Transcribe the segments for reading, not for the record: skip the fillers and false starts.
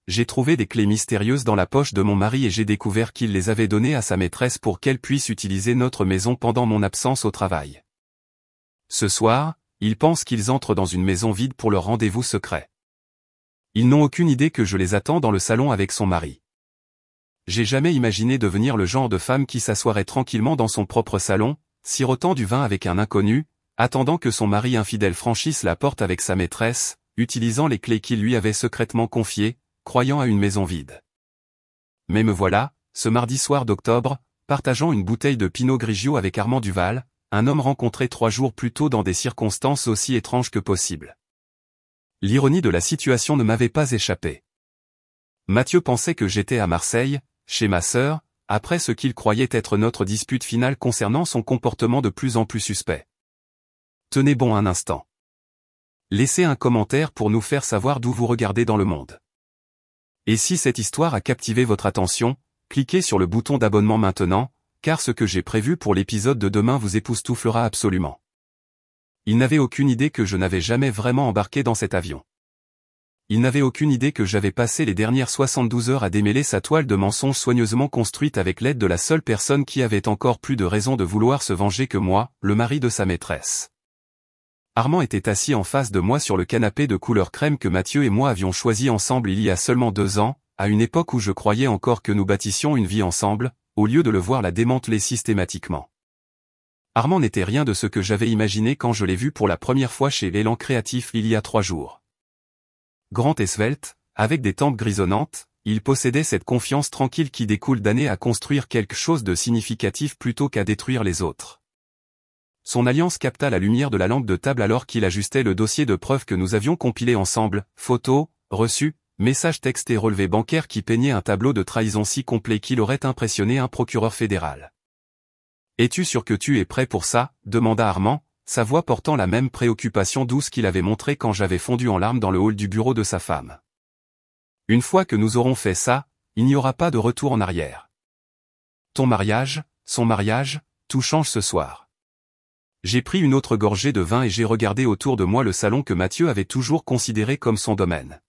j'ai trouvé des clés mystérieuses dans la poche de mon mari et j'ai découvert qu'il les avait données à sa maîtresse pour qu'elle puisse utiliser notre maison pendant mon absence au travail. Ce soir, ils pensent qu'ils entrent dans une maison vide pour leur rendez-vous secret. Ils n'ont aucune idée que je les attends dans le salon avec son mari. J'ai jamais imaginé devenir le genre de femme qui s'assoirait tranquillement dans son propre salon, sirotant du vin avec un inconnu, attendant que son mari infidèle franchisse la porte avec sa maîtresse, utilisant les clés qu'il lui avait secrètement confiées, croyant à une maison vide. Mais me voilà, ce mardi soir d'octobre, partageant une bouteille de Pinot Grigio avec Armand Duval, un homme rencontré 3 jours plus tôt dans des circonstances aussi étranges que possible. L'ironie de la situation ne m'avait pas échappé. Mathieu pensait que j'étais à Marseille, chez ma sœur, après ce qu'il croyait être notre dispute finale concernant son comportement de plus en plus suspect. Tenez bon un instant. Laissez un commentaire pour nous faire savoir d'où vous regardez dans le monde. Et si cette histoire a captivé votre attention, cliquez sur le bouton d'abonnement maintenant, car ce que j'ai prévu pour l'épisode de demain vous époustouflera absolument. Il n'avait aucune idée que je n'avais jamais vraiment embarqué dans cet avion. Il n'avait aucune idée que j'avais passé les dernières 72 heures à démêler sa toile de mensonges soigneusement construite avec l'aide de la seule personne qui avait encore plus de raison de vouloir se venger que moi, le mari de sa maîtresse. Armand était assis en face de moi sur le canapé de couleur crème que Mathieu et moi avions choisi ensemble il y a seulement 2 ans, à une époque où je croyais encore que nous bâtissions une vie ensemble, au lieu de le voir la démanteler systématiquement. Armand n'était rien de ce que j'avais imaginé quand je l'ai vu pour la première fois chez l'Élan Créatif il y a 3 jours. Grand et svelte, avec des tempes grisonnantes, il possédait cette confiance tranquille qui découle d'années à construire quelque chose de significatif plutôt qu'à détruire les autres. Son alliance capta la lumière de la lampe de table alors qu'il ajustait le dossier de preuves que nous avions compilé ensemble, photos, reçus, messages textes et relevés bancaires qui peignaient un tableau de trahison si complet qu'il aurait impressionné un procureur fédéral. « Es-tu sûr que tu es prêt pour ça ?» demanda Armand, sa voix portant la même préoccupation douce qu'il avait montrée quand j'avais fondu en larmes dans le hall du bureau de sa femme. « Une fois que nous aurons fait ça, il n'y aura pas de retour en arrière. Ton mariage, son mariage, tout change ce soir. » J'ai pris une autre gorgée de vin et j'ai regardé autour de moi le salon que Mathieu avait toujours considéré comme son domaine.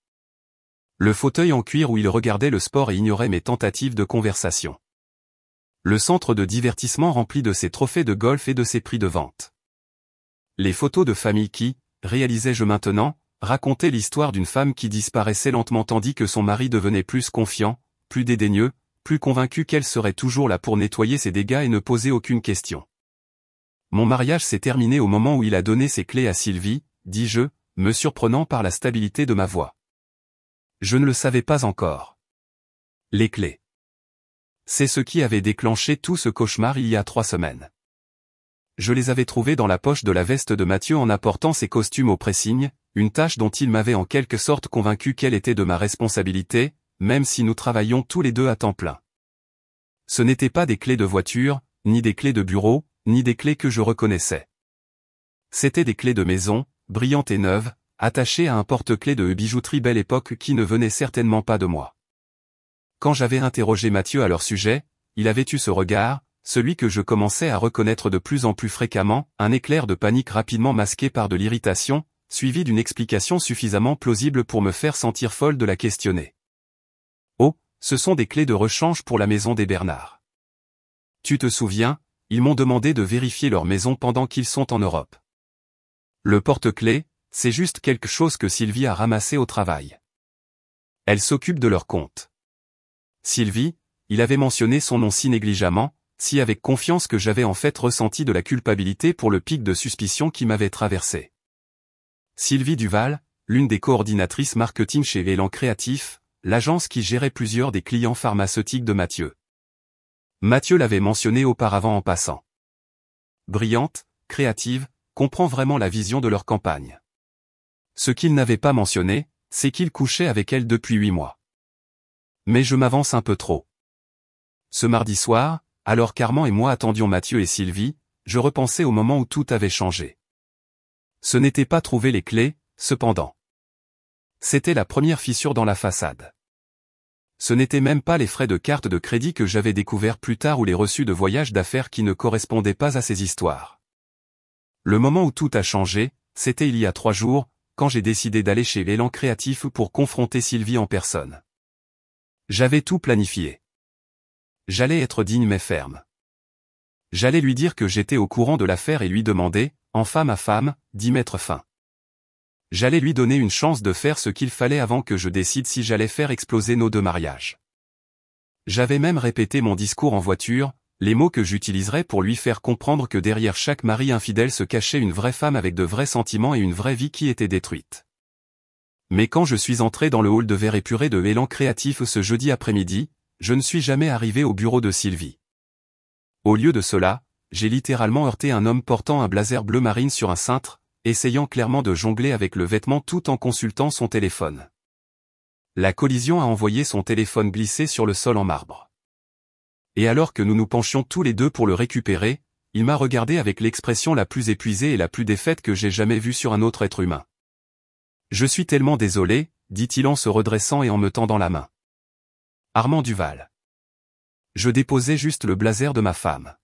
Le fauteuil en cuir où il regardait le sport et ignorait mes tentatives de conversation. Le centre de divertissement rempli de ses trophées de golf et de ses prix de vente. Les photos de famille qui, réalisais-je maintenant, racontaient l'histoire d'une femme qui disparaissait lentement tandis que son mari devenait plus confiant, plus dédaigneux, plus convaincu qu'elle serait toujours là pour nettoyer ses dégâts et ne poser aucune question. Mon mariage s'est terminé au moment où il a donné ses clés à Sylvie, dis-je, me surprenant par la stabilité de ma voix. Je ne le savais pas encore. Les clés. C'est ce qui avait déclenché tout ce cauchemar il y a 3 semaines. Je les avais trouvées dans la poche de la veste de Mathieu en apportant ses costumes au pressing, une tâche dont il m'avait en quelque sorte convaincu qu'elle était de ma responsabilité, même si nous travaillions tous les deux à temps plein. Ce n'étaient pas des clés de voiture, ni des clés de bureau, ni des clés que je reconnaissais. C'étaient des clés de maison, brillantes et neuves, attachées à un porte-clés de bijouterie belle époque qui ne venait certainement pas de moi. Quand j'avais interrogé Mathieu à leur sujet, il avait eu ce regard, celui que je commençais à reconnaître de plus en plus fréquemment, un éclair de panique rapidement masqué par de l'irritation, suivi d'une explication suffisamment plausible pour me faire sentir folle de la questionner. Oh, ce sont des clés de rechange pour la maison des Bernard. Tu te souviens, ils m'ont demandé de vérifier leur maison pendant qu'ils sont en Europe. Le porte-clés, c'est juste quelque chose que Sylvie a ramassé au travail. Elle s'occupe de leur compte. Sylvie, il avait mentionné son nom si négligemment, si avec confiance que j'avais en fait ressenti de la culpabilité pour le pic de suspicion qui m'avait traversé. Sylvie Duval, l'une des coordinatrices marketing chez Élan Créatif, l'agence qui gérait plusieurs des clients pharmaceutiques de Mathieu. Mathieu l'avait mentionné auparavant en passant. Brillante, créative, comprend vraiment la vision de leur campagne. Ce qu'il n'avait pas mentionné, c'est qu'il couchait avec elle depuis 8 mois. Mais je m'avance un peu trop. Ce mardi soir, alors qu'Armand et moi attendions Mathieu et Sylvie, je repensais au moment où tout avait changé. Ce n'était pas trouver les clés, cependant. C'était la première fissure dans la façade. Ce n'étaient même pas les frais de carte de crédit que j'avais découverts plus tard ou les reçus de voyage d'affaires qui ne correspondaient pas à ces histoires. Le moment où tout a changé, c'était il y a 3 jours, quand j'ai décidé d'aller chez l'Élan Créatif pour confronter Sylvie en personne. J'avais tout planifié. J'allais être digne mais ferme. J'allais lui dire que j'étais au courant de l'affaire et lui demander, en femme à femme, d'y mettre fin. J'allais lui donner une chance de faire ce qu'il fallait avant que je décide si j'allais faire exploser nos 2 mariages. J'avais même répété mon discours en voiture, les mots que j'utiliserais pour lui faire comprendre que derrière chaque mari infidèle se cachait une vraie femme avec de vrais sentiments et une vraie vie qui était détruite. Mais quand je suis entré dans le hall de verre épuré de Élan Créatif ce jeudi après-midi, je ne suis jamais arrivé au bureau de Sylvie. Au lieu de cela, j'ai littéralement heurté un homme portant un blazer bleu marine sur un cintre, essayant clairement de jongler avec le vêtement tout en consultant son téléphone. La collision a envoyé son téléphone glisser sur le sol en marbre. Et alors que nous nous penchions tous les deux pour le récupérer, il m'a regardé avec l'expression la plus épuisée et la plus défaite que j'ai jamais vue sur un autre être humain. « Je suis tellement désolé », dit-il en se redressant et en me tendant la main. Armand Duval. Je déposais juste le blazer de ma femme.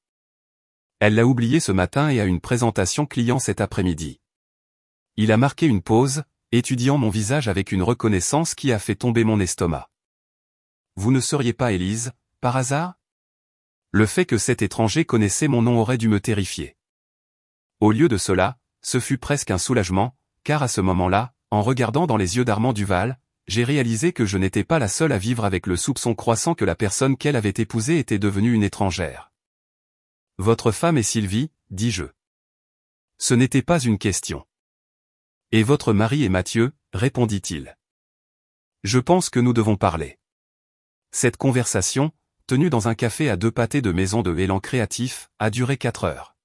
Elle l'a oublié ce matin et a une présentation client cet après-midi. Il a marqué une pause, étudiant mon visage avec une reconnaissance qui a fait tomber mon estomac. Vous ne seriez pas Élise, par hasard ? Le fait que cet étranger connaissait mon nom aurait dû me terrifier. Au lieu de cela, ce fut presque un soulagement, car à ce moment-là, en regardant dans les yeux d'Armand Duval, j'ai réalisé que je n'étais pas la seule à vivre avec le soupçon croissant que la personne qu'elle avait épousée était devenue une étrangère. « Votre femme est Sylvie », dis-je. Ce n'était pas une question. « Et votre mari est Mathieu », répondit-il. « Je pense que nous devons parler. » Cette conversation, tenue dans un café à 2 pâtés de maison de Élan Créatif, a duré 4 heures.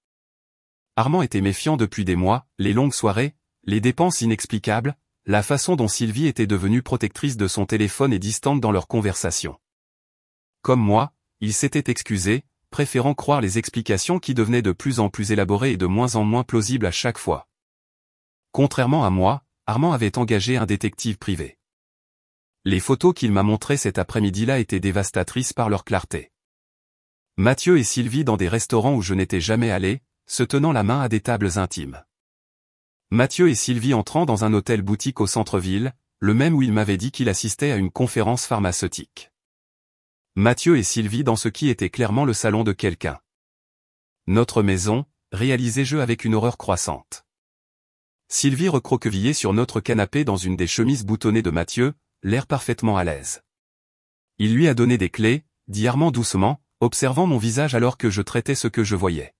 Armand était méfiant depuis des mois, les longues soirées, les dépenses inexplicables, la façon dont Sylvie était devenue protectrice de son téléphone et distante dans leur conversation. Comme moi, il s'était excusé, préférant croire les explications qui devenaient de plus en plus élaborées et de moins en moins plausibles à chaque fois. Contrairement à moi, Armand avait engagé un détective privé. Les photos qu'il m'a montrées cet après-midi-là étaient dévastatrices par leur clarté. Mathieu et Sylvie dans des restaurants où je n'étais jamais allé, se tenant la main à des tables intimes. Mathieu et Sylvie entrant dans un hôtel boutique au centre-ville, le même où il m'avait dit qu'il assistait à une conférence pharmaceutique. Mathieu et Sylvie dans ce qui était clairement le salon de quelqu'un. Notre maison, réalisais-je avec une horreur croissante. Sylvie recroquevillée sur notre canapé dans une des chemises boutonnées de Mathieu, l'air parfaitement à l'aise. Il lui a donné des clés, dit Armand doucement, observant mon visage alors que je traitais ce que je voyais.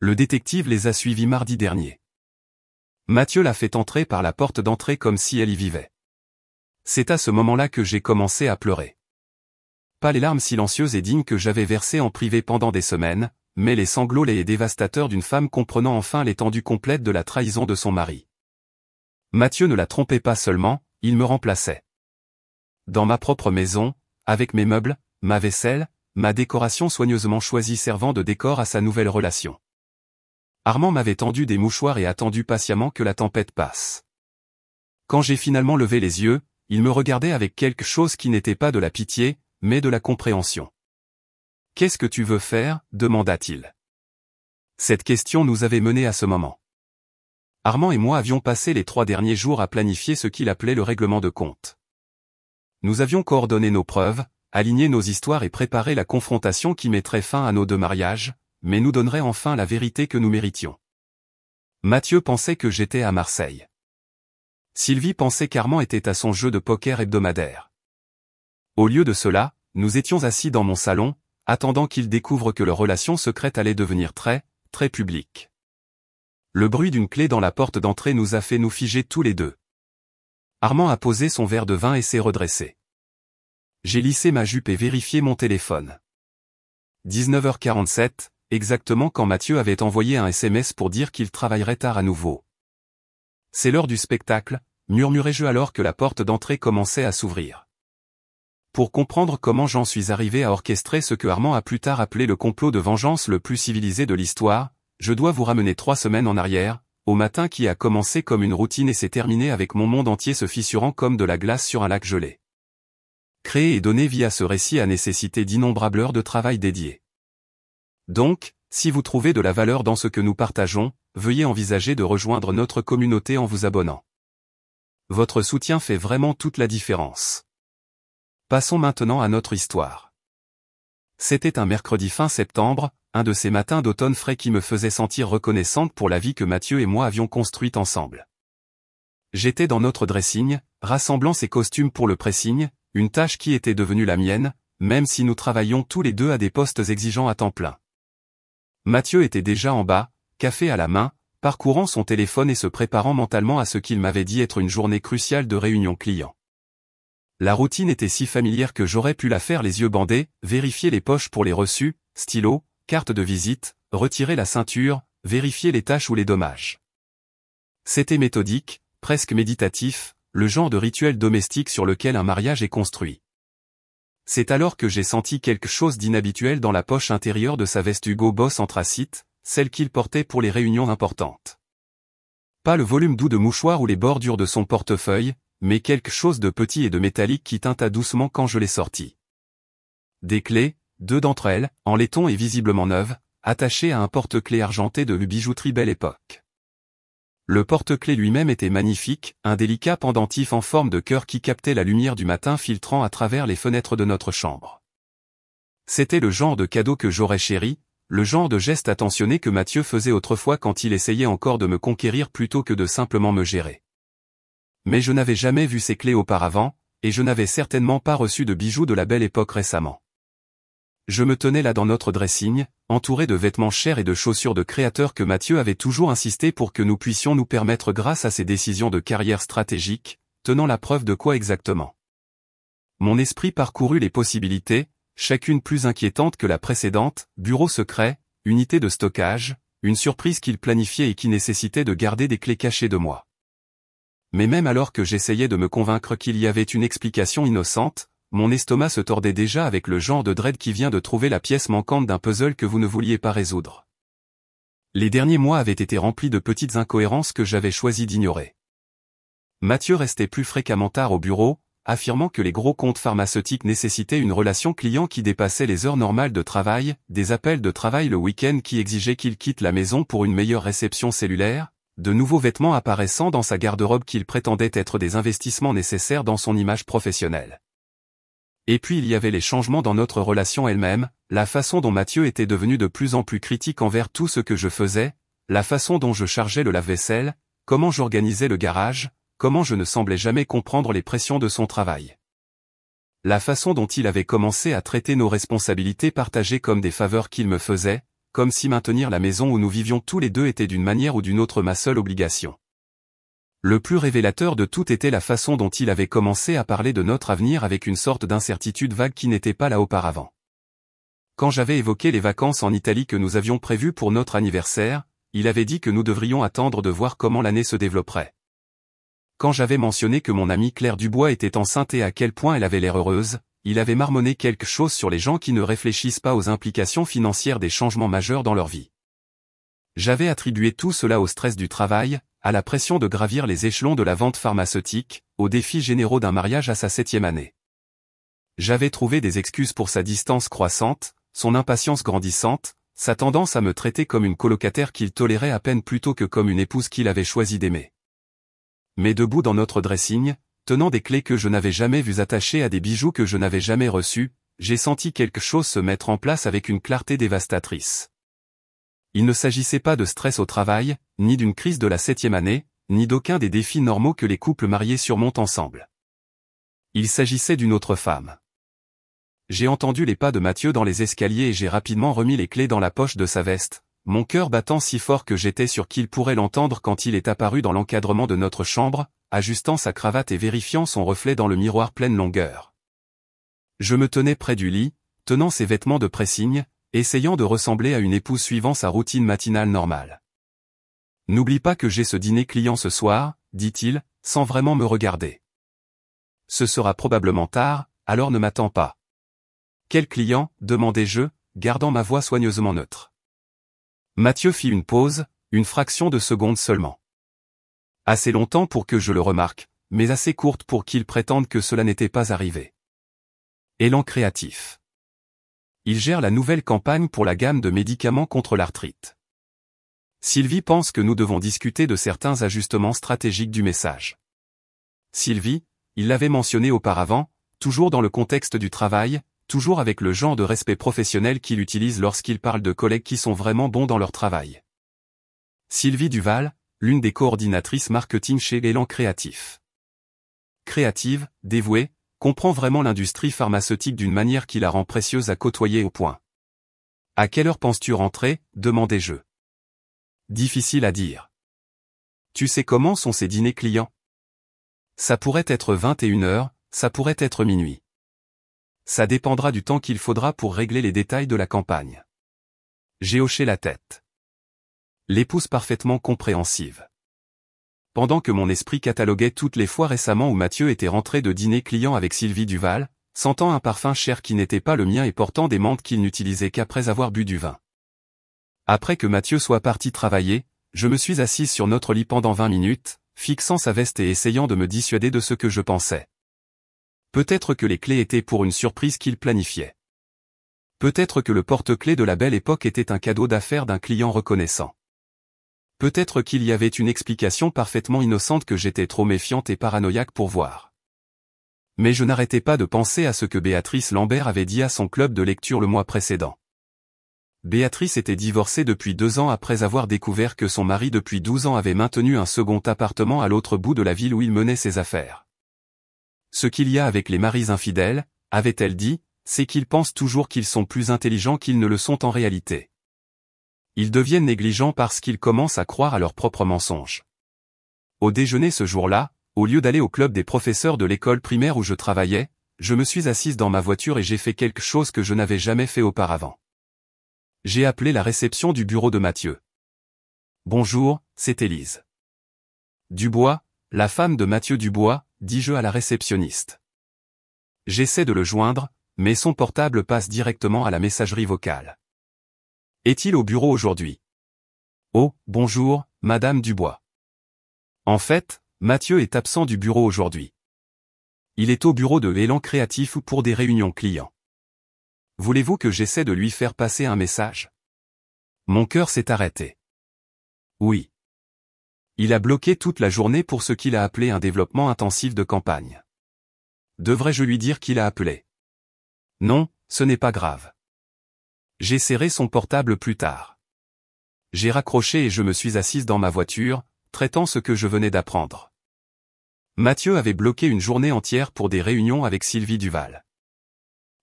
Le détective les a suivis mardi dernier. Mathieu l'a fait entrer par la porte d'entrée comme si elle y vivait. C'est à ce moment-là que j'ai commencé à pleurer. Pas les larmes silencieuses et dignes que j'avais versées en privé pendant des semaines, mais les sanglots laids et dévastateurs d'une femme comprenant enfin l'étendue complète de la trahison de son mari. Mathieu ne la trompait pas seulement, il me remplaçait. Dans ma propre maison, avec mes meubles, ma vaisselle, ma décoration soigneusement choisie servant de décor à sa nouvelle relation. Armand m'avait tendu des mouchoirs et attendu patiemment que la tempête passe. Quand j'ai finalement levé les yeux, il me regardait avec quelque chose qui n'était pas de la pitié, mais de la compréhension. « Qu'est-ce que tu veux faire ?» demanda-t-il. Cette question nous avait menés à ce moment. Armand et moi avions passé les 3 derniers jours à planifier ce qu'il appelait le règlement de compte. Nous avions coordonné nos preuves, aligné nos histoires et préparé la confrontation qui mettrait fin à nos 2 mariages, mais nous donnerait enfin la vérité que nous méritions. Mathieu pensait que j'étais à Marseille. Sylvie pensait qu'Armand était à son jeu de poker hebdomadaire. Au lieu de cela, nous étions assis dans mon salon, attendant qu'il découvre que leur relation secrète allait devenir très, très publique. Le bruit d'une clé dans la porte d'entrée nous a fait nous figer tous les deux. Armand a posé son verre de vin et s'est redressé. J'ai lissé ma jupe et vérifié mon téléphone. 19h47, exactement quand Mathieu avait envoyé un SMS pour dire qu'il travaillerait tard à nouveau. C'est l'heure du spectacle, murmurai-je alors que la porte d'entrée commençait à s'ouvrir. Pour comprendre comment j'en suis arrivé à orchestrer ce que Armand a plus tard appelé le complot de vengeance le plus civilisé de l'histoire, je dois vous ramener 3 semaines en arrière, au matin qui a commencé comme une routine et s'est terminé avec mon monde entier se fissurant comme de la glace sur un lac gelé. Créer et donner vie à ce récit a nécessité d'innombrables heures de travail dédiées. Donc, si vous trouvez de la valeur dans ce que nous partageons, veuillez envisager de rejoindre notre communauté en vous abonnant. Votre soutien fait vraiment toute la différence. Passons maintenant à notre histoire. C'était un mercredi fin septembre, un de ces matins d'automne frais qui me faisait sentir reconnaissante pour la vie que Mathieu et moi avions construite ensemble. J'étais dans notre dressing, rassemblant ses costumes pour le pressing, une tâche qui était devenue la mienne, même si nous travaillions tous les deux à des postes exigeants à temps plein. Mathieu était déjà en bas, café à la main, parcourant son téléphone et se préparant mentalement à ce qu'il m'avait dit être une journée cruciale de réunion client. La routine était si familière que j'aurais pu la faire les yeux bandés, vérifier les poches pour les reçus, stylo, carte de visite, retirer la ceinture, vérifier les tâches ou les dommages. C'était méthodique, presque méditatif, le genre de rituel domestique sur lequel un mariage est construit. C'est alors que j'ai senti quelque chose d'inhabituel dans la poche intérieure de sa veste Hugo Boss anthracite, celle qu'il portait pour les réunions importantes. Pas le volume doux de mouchoir ou les bordures de son portefeuille, mais quelque chose de petit et de métallique qui tinta doucement quand je l'ai sorti. Des clés, 2 d'entre elles, en laiton et visiblement neuves, attachées à un porte-clés argenté de bijouterie belle époque. Le porte-clés lui-même était magnifique, un délicat pendentif en forme de cœur qui captait la lumière du matin filtrant à travers les fenêtres de notre chambre. C'était le genre de cadeau que j'aurais chéri, le genre de geste attentionné que Mathieu faisait autrefois quand il essayait encore de me conquérir plutôt que de simplement me gérer. Mais je n'avais jamais vu ces clés auparavant, et je n'avais certainement pas reçu de bijoux de la belle époque récemment. Je me tenais là dans notre dressing, entouré de vêtements chers et de chaussures de créateurs que Mathieu avait toujours insisté pour que nous puissions nous permettre grâce à ses décisions de carrière stratégiques, tenant la preuve de quoi exactement. Mon esprit parcourut les possibilités, chacune plus inquiétante que la précédente, bureau secret, unité de stockage, une surprise qu'il planifiait et qui nécessitait de garder des clés cachées de moi. Mais même alors que j'essayais de me convaincre qu'il y avait une explication innocente, mon estomac se tordait déjà avec le genre de dread qui vient de trouver la pièce manquante d'un puzzle que vous ne vouliez pas résoudre. Les derniers mois avaient été remplis de petites incohérences que j'avais choisi d'ignorer. Mathieu restait plus fréquemment tard au bureau, affirmant que les gros comptes pharmaceutiques nécessitaient une relation client qui dépassait les heures normales de travail, des appels de travail le week-end qui exigeaient qu'il quitte la maison pour une meilleure réception cellulaire, de nouveaux vêtements apparaissant dans sa garde-robe qu'il prétendait être des investissements nécessaires dans son image professionnelle. Et puis il y avait les changements dans notre relation elle-même, la façon dont Mathieu était devenu de plus en plus critique envers tout ce que je faisais, la façon dont je chargeais le lave-vaisselle, comment j'organisais le garage, comment je ne semblais jamais comprendre les pressions de son travail. La façon dont il avait commencé à traiter nos responsabilités partagées comme des faveurs qu'il me faisait, comme si maintenir la maison où nous vivions tous les deux était d'une manière ou d'une autre ma seule obligation. Le plus révélateur de tout était la façon dont il avait commencé à parler de notre avenir avec une sorte d'incertitude vague qui n'était pas là auparavant. Quand j'avais évoqué les vacances en Italie que nous avions prévues pour notre anniversaire, il avait dit que nous devrions attendre de voir comment l'année se développerait. Quand j'avais mentionné que mon amie Claire Dubois était enceinte et à quel point elle avait l'air heureuse, il avait marmonné quelque chose sur les gens qui ne réfléchissent pas aux implications financières des changements majeurs dans leur vie. J'avais attribué tout cela au stress du travail, à la pression de gravir les échelons de la vente pharmaceutique, aux défis généraux d'un mariage à sa 7e année. J'avais trouvé des excuses pour sa distance croissante, son impatience grandissante, sa tendance à me traiter comme une colocataire qu'il tolérait à peine plutôt que comme une épouse qu'il avait choisi d'aimer. Mais debout dans notre dressing, tenant des clés que je n'avais jamais vues attachées à des bijoux que je n'avais jamais reçus, j'ai senti quelque chose se mettre en place avec une clarté dévastatrice. Il ne s'agissait pas de stress au travail, ni d'une crise de la 7e année, ni d'aucun des défis normaux que les couples mariés surmontent ensemble. Il s'agissait d'une autre femme. J'ai entendu les pas de Mathieu dans les escaliers et j'ai rapidement remis les clés dans la poche de sa veste, mon cœur battant si fort que j'étais sûr qu'il pourrait l'entendre quand il est apparu dans l'encadrement de notre chambre, ajustant sa cravate et vérifiant son reflet dans le miroir pleine longueur. Je me tenais près du lit, tenant ses vêtements de pressing, essayant de ressembler à une épouse suivant sa routine matinale normale. « N'oublie pas que j'ai ce dîner client ce soir, dit-il, sans vraiment me regarder. Ce sera probablement tard, alors ne m'attends pas. Quel client, demandai-je, gardant ma voix soigneusement neutre. Mathieu fit une pause, une fraction de seconde seulement. Assez longtemps pour que je le remarque, mais assez courte pour qu'il prétende que cela n'était pas arrivé. Élan créatif. Il gère la nouvelle campagne pour la gamme de médicaments contre l'arthrite. Sylvie pense que nous devons discuter de certains ajustements stratégiques du message. Sylvie, il l'avait mentionné auparavant, toujours dans le contexte du travail, toujours avec le genre de respect professionnel qu'il utilise lorsqu'il parle de collègues qui sont vraiment bons dans leur travail. Sylvie Duval, l'une des coordinatrices marketing chez Élan Créatif. Créative, dévouée, comprend vraiment l'industrie pharmaceutique d'une manière qui la rend précieuse à côtoyer au point. À quelle heure penses-tu rentrer, demandai-je. Difficile à dire. Tu sais comment sont ces dîners clients? Ça pourrait être 21h, ça pourrait être minuit. Ça dépendra du temps qu'il faudra pour régler les détails de la campagne. J'ai hoché la tête. L'épouse parfaitement compréhensive. Pendant que mon esprit cataloguait toutes les fois récemment où Mathieu était rentré de dîner client avec Sylvie Duval, sentant un parfum cher qui n'était pas le mien et portant des menthes qu'il n'utilisait qu'après avoir bu du vin. Après que Mathieu soit parti travailler, je me suis assise sur notre lit pendant 20 minutes, fixant sa veste et essayant de me dissuader de ce que je pensais. Peut-être que les clés étaient pour une surprise qu'il planifiait. Peut-être que le porte-clés de la belle époque était un cadeau d'affaires d'un client reconnaissant. Peut-être qu'il y avait une explication parfaitement innocente que j'étais trop méfiante et paranoïaque pour voir. Mais je n'arrêtais pas de penser à ce que Béatrice Lambert avait dit à son club de lecture le mois précédent. Béatrice était divorcée depuis 2 ans après avoir découvert que son mari depuis 12 ans avait maintenu un second appartement à l'autre bout de la ville où il menait ses affaires. Ce qu'il y a avec les maris infidèles, avait-elle dit, c'est qu'ils pensent toujours qu'ils sont plus intelligents qu'ils ne le sont en réalité. Ils deviennent négligents parce qu'ils commencent à croire à leurs propres mensonges. Au déjeuner ce jour-là, au lieu d'aller au club des professeurs de l'école primaire où je travaillais, je me suis assise dans ma voiture et j'ai fait quelque chose que je n'avais jamais fait auparavant. J'ai appelé la réception du bureau de Mathieu. Bonjour, c'est Élise. Dubois, la femme de Mathieu Dubois, dis-je à la réceptionniste. J'essaie de le joindre, mais son portable passe directement à la messagerie vocale. Est-il au bureau aujourd'hui? Oh, bonjour, Madame Dubois. En fait, Mathieu est absent du bureau aujourd'hui. Il est au bureau de Élan Créatif pour des réunions clients. Voulez-vous que j'essaie de lui faire passer un message? Mon cœur s'est arrêté. Oui. Il a bloqué toute la journée pour ce qu'il a appelé un développement intensif de campagne. Devrais-je lui dire qu'il a appelé? Non, ce n'est pas grave. J'ai serré son portable plus tard. J'ai raccroché et je me suis assise dans ma voiture, traitant ce que je venais d'apprendre. Mathieu avait bloqué une journée entière pour des réunions avec Sylvie Duval.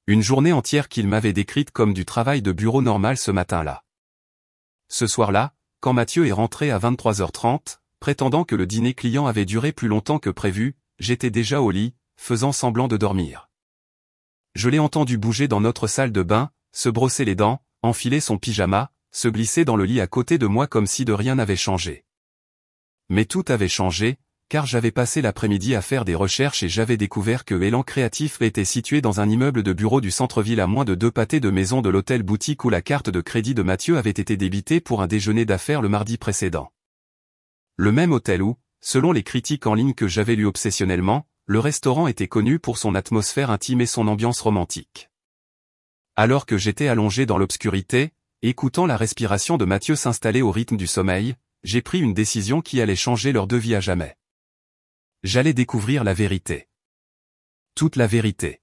Une journée entière qu'il m'avait décrite comme du travail de bureau normal ce matin-là. Ce soir-là, quand Mathieu est rentré à 23h30, prétendant que le dîner client avait duré plus longtemps que prévu, j'étais déjà au lit, faisant semblant de dormir. Je l'ai entendu bouger dans notre salle de bain, se brosser les dents, enfiler son pyjama, se glisser dans le lit à côté de moi comme si de rien n'avait changé. Mais tout avait changé, car j'avais passé l'après-midi à faire des recherches et j'avais découvert que Élan Créatif était situé dans un immeuble de bureaux du centre-ville à moins de 2 pâtés de maison de l'hôtel boutique où la carte de crédit de Mathieu avait été débitée pour un déjeuner d'affaires le mardi précédent. Le même hôtel où, selon les critiques en ligne que j'avais lues obsessionnellement, le restaurant était connu pour son atmosphère intime et son ambiance romantique. Alors que j'étais allongé dans l'obscurité, écoutant la respiration de Mathieu s'installer au rythme du sommeil, j'ai pris une décision qui allait changer leur de vie à jamais. J'allais découvrir la vérité. Toute la vérité.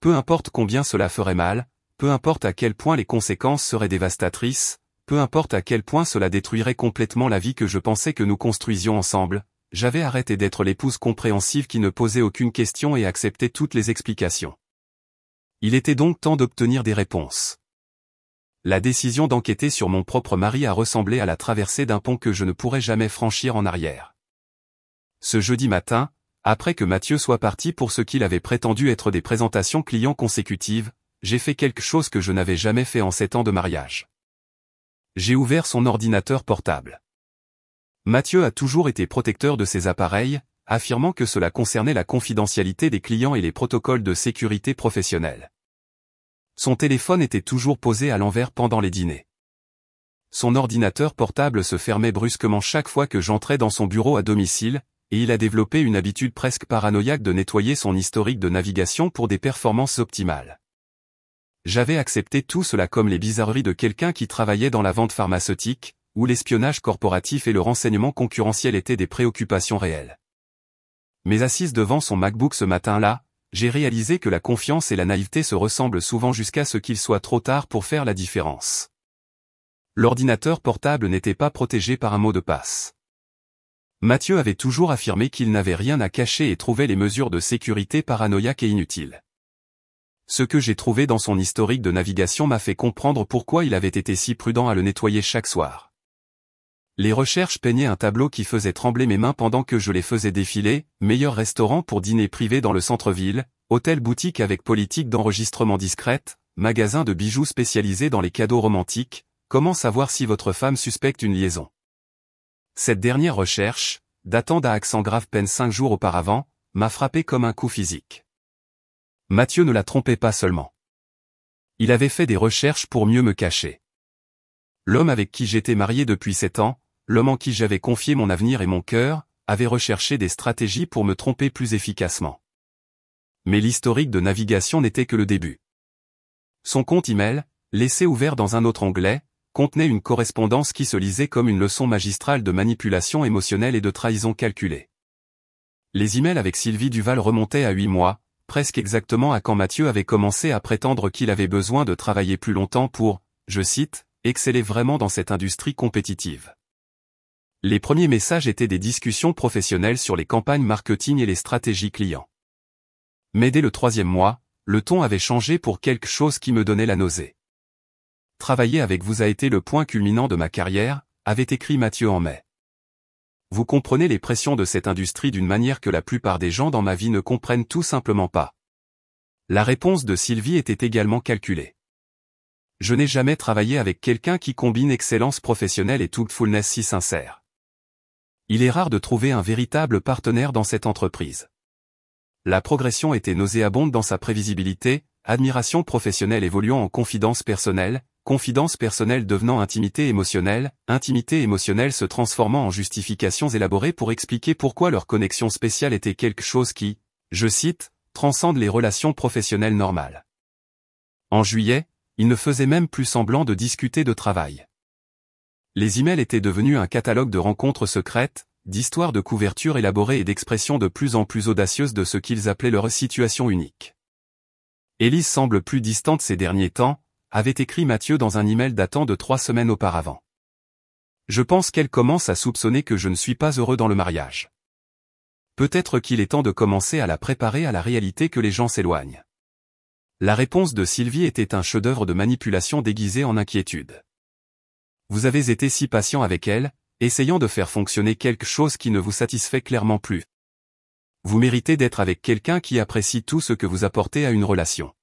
Peu importe combien cela ferait mal, peu importe à quel point les conséquences seraient dévastatrices, peu importe à quel point cela détruirait complètement la vie que je pensais que nous construisions ensemble, j'avais arrêté d'être l'épouse compréhensive qui ne posait aucune question et acceptait toutes les explications. Il était donc temps d'obtenir des réponses. La décision d'enquêter sur mon propre mari a ressemblé à la traversée d'un pont que je ne pourrais jamais franchir en arrière. Ce jeudi matin, après que Mathieu soit parti pour ce qu'il avait prétendu être des présentations clients consécutives, j'ai fait quelque chose que je n'avais jamais fait en 7 ans de mariage. J'ai ouvert son ordinateur portable. Mathieu a toujours été protecteur de ses appareils, affirmant que cela concernait la confidentialité des clients et les protocoles de sécurité professionnelle. Son téléphone était toujours posé à l'envers pendant les dîners. Son ordinateur portable se fermait brusquement chaque fois que j'entrais dans son bureau à domicile, et il a développé une habitude presque paranoïaque de nettoyer son historique de navigation pour des performances optimales. J'avais accepté tout cela comme les bizarreries de quelqu'un qui travaillait dans la vente pharmaceutique, où l'espionnage corporatif et le renseignement concurrentiel étaient des préoccupations réelles. Mais assise devant son MacBook ce matin-là, j'ai réalisé que la confiance et la naïveté se ressemblent souvent jusqu'à ce qu'il soit trop tard pour faire la différence. L'ordinateur portable n'était pas protégé par un mot de passe. Mathieu avait toujours affirmé qu'il n'avait rien à cacher et trouvait les mesures de sécurité paranoïaques et inutiles. Ce que j'ai trouvé dans son historique de navigation m'a fait comprendre pourquoi il avait été si prudent à le nettoyer chaque soir. Les recherches peignaient un tableau qui faisait trembler mes mains pendant que je les faisais défiler, meilleur restaurant pour dîner privé dans le centre-ville, hôtel-boutique avec politique d'enregistrement discrète, magasin de bijoux spécialisé dans les cadeaux romantiques, comment savoir si votre femme suspecte une liaison. Cette dernière recherche, datant d'à accent grave peine 5 jours auparavant, m'a frappé comme un coup physique. Mathieu ne la trompait pas seulement. Il avait fait des recherches pour mieux me cacher. L'homme avec qui j'étais marié depuis 7 ans, l'homme en qui j'avais confié mon avenir et mon cœur, avait recherché des stratégies pour me tromper plus efficacement. Mais l'historique de navigation n'était que le début. Son compte email, laissé ouvert dans un autre onglet, contenait une correspondance qui se lisait comme une leçon magistrale de manipulation émotionnelle et de trahison calculée. Les emails avec Sylvie Duval remontaient à 8 mois, presque exactement à quand Mathieu avait commencé à prétendre qu'il avait besoin de travailler plus longtemps pour, je cite, exceller vraiment dans cette industrie compétitive. Les premiers messages étaient des discussions professionnelles sur les campagnes marketing et les stratégies clients. Mais dès le 3e mois, le ton avait changé pour quelque chose qui me donnait la nausée. Travailler avec vous a été le point culminant de ma carrière, avait écrit Mathieu en mai. Vous comprenez les pressions de cette industrie d'une manière que la plupart des gens dans ma vie ne comprennent tout simplement pas. La réponse de Sylvie était également calculée. Je n'ai jamais travaillé avec quelqu'un qui combine excellence professionnelle et truthfulness si sincère. Il est rare de trouver un véritable partenaire dans cette entreprise. La progression était nauséabonde dans sa prévisibilité, admiration professionnelle évoluant en confidence personnelle devenant intimité émotionnelle se transformant en justifications élaborées pour expliquer pourquoi leur connexion spéciale était quelque chose qui, je cite, transcende les relations professionnelles normales. En juillet, ils ne faisaient même plus semblant de discuter de travail. Les emails étaient devenus un catalogue de rencontres secrètes, d'histoires de couverture élaborées et d'expressions de plus en plus audacieuses de ce qu'ils appelaient leur situation unique. Élise semble plus distante ces derniers temps, avait écrit Mathieu dans un email datant de 3 semaines auparavant. Je pense qu'elle commence à soupçonner que je ne suis pas heureux dans le mariage. Peut-être qu'il est temps de commencer à la préparer à la réalité que les gens s'éloignent. La réponse de Sylvie était un chef-d'œuvre de manipulation déguisé en inquiétude. Vous avez été si patient avec elle, essayant de faire fonctionner quelque chose qui ne vous satisfait clairement plus. Vous méritez d'être avec quelqu'un qui apprécie tout ce que vous apportez à une relation.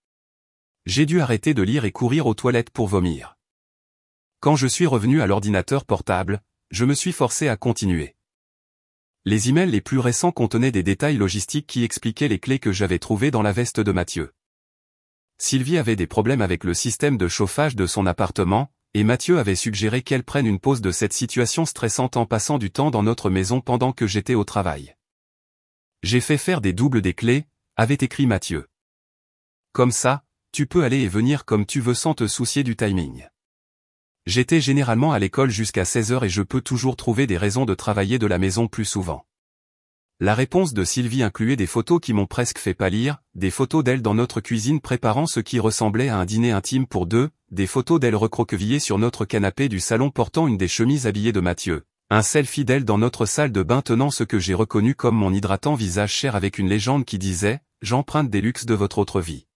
J'ai dû arrêter de lire et courir aux toilettes pour vomir. Quand je suis revenu à l'ordinateur portable, je me suis forcé à continuer. Les emails les plus récents contenaient des détails logistiques qui expliquaient les clés que j'avais trouvées dans la veste de Mathieu. Sylvie avait des problèmes avec le système de chauffage de son appartement, et Mathieu avait suggéré qu'elle prenne une pause de cette situation stressante en passant du temps dans notre maison pendant que j'étais au travail. J'ai fait faire des doubles des clés, avait écrit Mathieu. Comme ça, tu peux aller et venir comme tu veux sans te soucier du timing. J'étais généralement à l'école jusqu'à 16h et je peux toujours trouver des raisons de travailler de la maison plus souvent. La réponse de Sylvie incluait des photos qui m'ont presque fait pâlir, des photos d'elle dans notre cuisine préparant ce qui ressemblait à un dîner intime pour deux, des photos d'elle recroquevillée sur notre canapé du salon portant une des chemises habillées de Mathieu, un selfie d'elle dans notre salle de bain tenant ce que j'ai reconnu comme mon hydratant visage cher avec une légende qui disait « J'emprunte des luxes de votre autre vie ».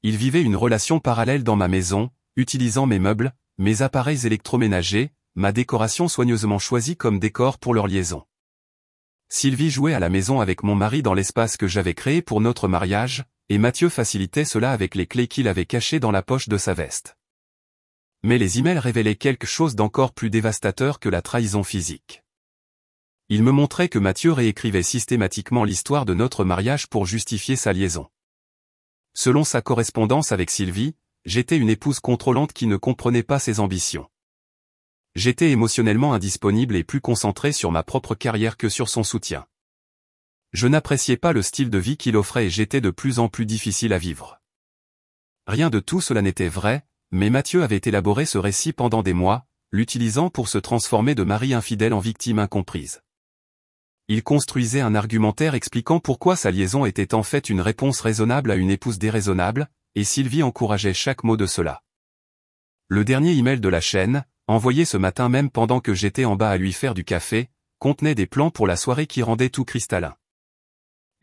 Il vivait une relation parallèle dans ma maison, utilisant mes meubles, mes appareils électroménagers, ma décoration soigneusement choisie comme décor pour leur liaison. Sylvie jouait à la maison avec mon mari dans l'espace que j'avais créé pour notre mariage, et Mathieu facilitait cela avec les clés qu'il avait cachées dans la poche de sa veste. Mais les emails révélaient quelque chose d'encore plus dévastateur que la trahison physique. Ils me montraient que Mathieu réécrivait systématiquement l'histoire de notre mariage pour justifier sa liaison. Selon sa correspondance avec Sylvie, j'étais une épouse contrôlante qui ne comprenait pas ses ambitions. J'étais émotionnellement indisponible et plus concentré sur ma propre carrière que sur son soutien. Je n'appréciais pas le style de vie qu'il offrait et j'étais de plus en plus difficile à vivre. Rien de tout cela n'était vrai, mais Mathieu avait élaboré ce récit pendant des mois, l'utilisant pour se transformer de mari infidèle en victime incomprise. Il construisait un argumentaire expliquant pourquoi sa liaison était en fait une réponse raisonnable à une épouse déraisonnable, et Sylvie encourageait chaque mot de cela. Le dernier email de la chaîne, envoyé ce matin même pendant que j'étais en bas à lui faire du café, contenait des plans pour la soirée qui rendaient tout cristallin.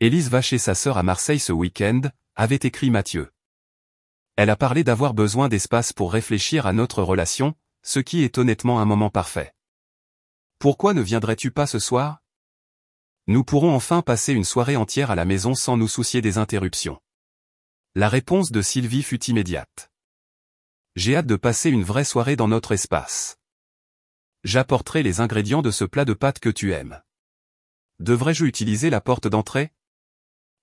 Élise va chez sa sœur à Marseille ce week-end, avait écrit Mathieu. Elle a parlé d'avoir besoin d'espace pour réfléchir à notre relation, ce qui est honnêtement un moment parfait. Pourquoi ne viendrais-tu pas ce soir ? Nous pourrons enfin passer une soirée entière à la maison sans nous soucier des interruptions. La réponse de Sylvie fut immédiate. J'ai hâte de passer une vraie soirée dans notre espace. J'apporterai les ingrédients de ce plat de pâtes que tu aimes. Devrais-je utiliser la porte d'entrée ?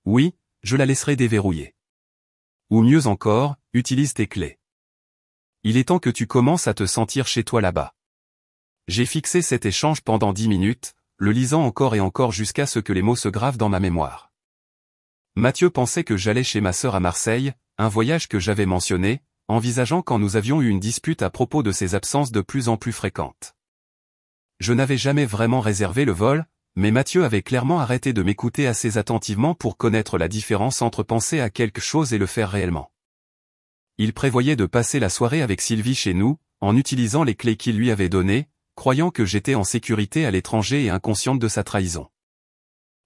Oui, je la laisserai déverrouiller. Ou mieux encore, utilise tes clés. Il est temps que tu commences à te sentir chez toi là-bas. J'ai fixé cet échange pendant 10 minutes, le lisant encore et encore jusqu'à ce que les mots se gravent dans ma mémoire. Mathieu pensait que j'allais chez ma sœur à Marseille, un voyage que j'avais mentionné, envisageant quand nous avions eu une dispute à propos de ses absences de plus en plus fréquentes. Je n'avais jamais vraiment réservé le vol, mais Mathieu avait clairement arrêté de m'écouter assez attentivement pour connaître la différence entre penser à quelque chose et le faire réellement. Il prévoyait de passer la soirée avec Sylvie chez nous, en utilisant les clés qu'il lui avait données, croyant que j'étais en sécurité à l'étranger et inconsciente de sa trahison.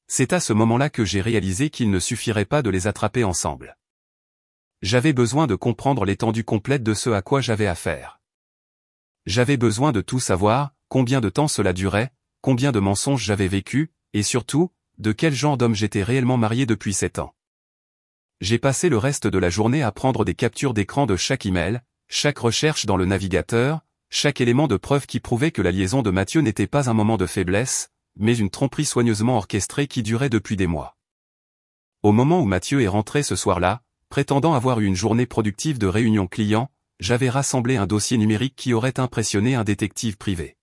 C'est à ce moment-là que j'ai réalisé qu'il ne suffirait pas de les attraper ensemble. J'avais besoin de comprendre l'étendue complète de ce à quoi j'avais affaire. J'avais besoin de tout savoir, combien de temps cela durait, combien de mensonges j'avais vécu, et surtout, de quel genre d'homme j'étais réellement marié depuis 7 ans. J'ai passé le reste de la journée à prendre des captures d'écran de chaque email, chaque recherche dans le navigateur, chaque élément de preuve qui prouvait que la liaison de Mathieu n'était pas un moment de faiblesse, mais une tromperie soigneusement orchestrée qui durait depuis des mois. Au moment où Mathieu est rentré ce soir-là, prétendant avoir eu une journée productive de réunions clients, j'avais rassemblé un dossier numérique qui aurait impressionné un détective privé.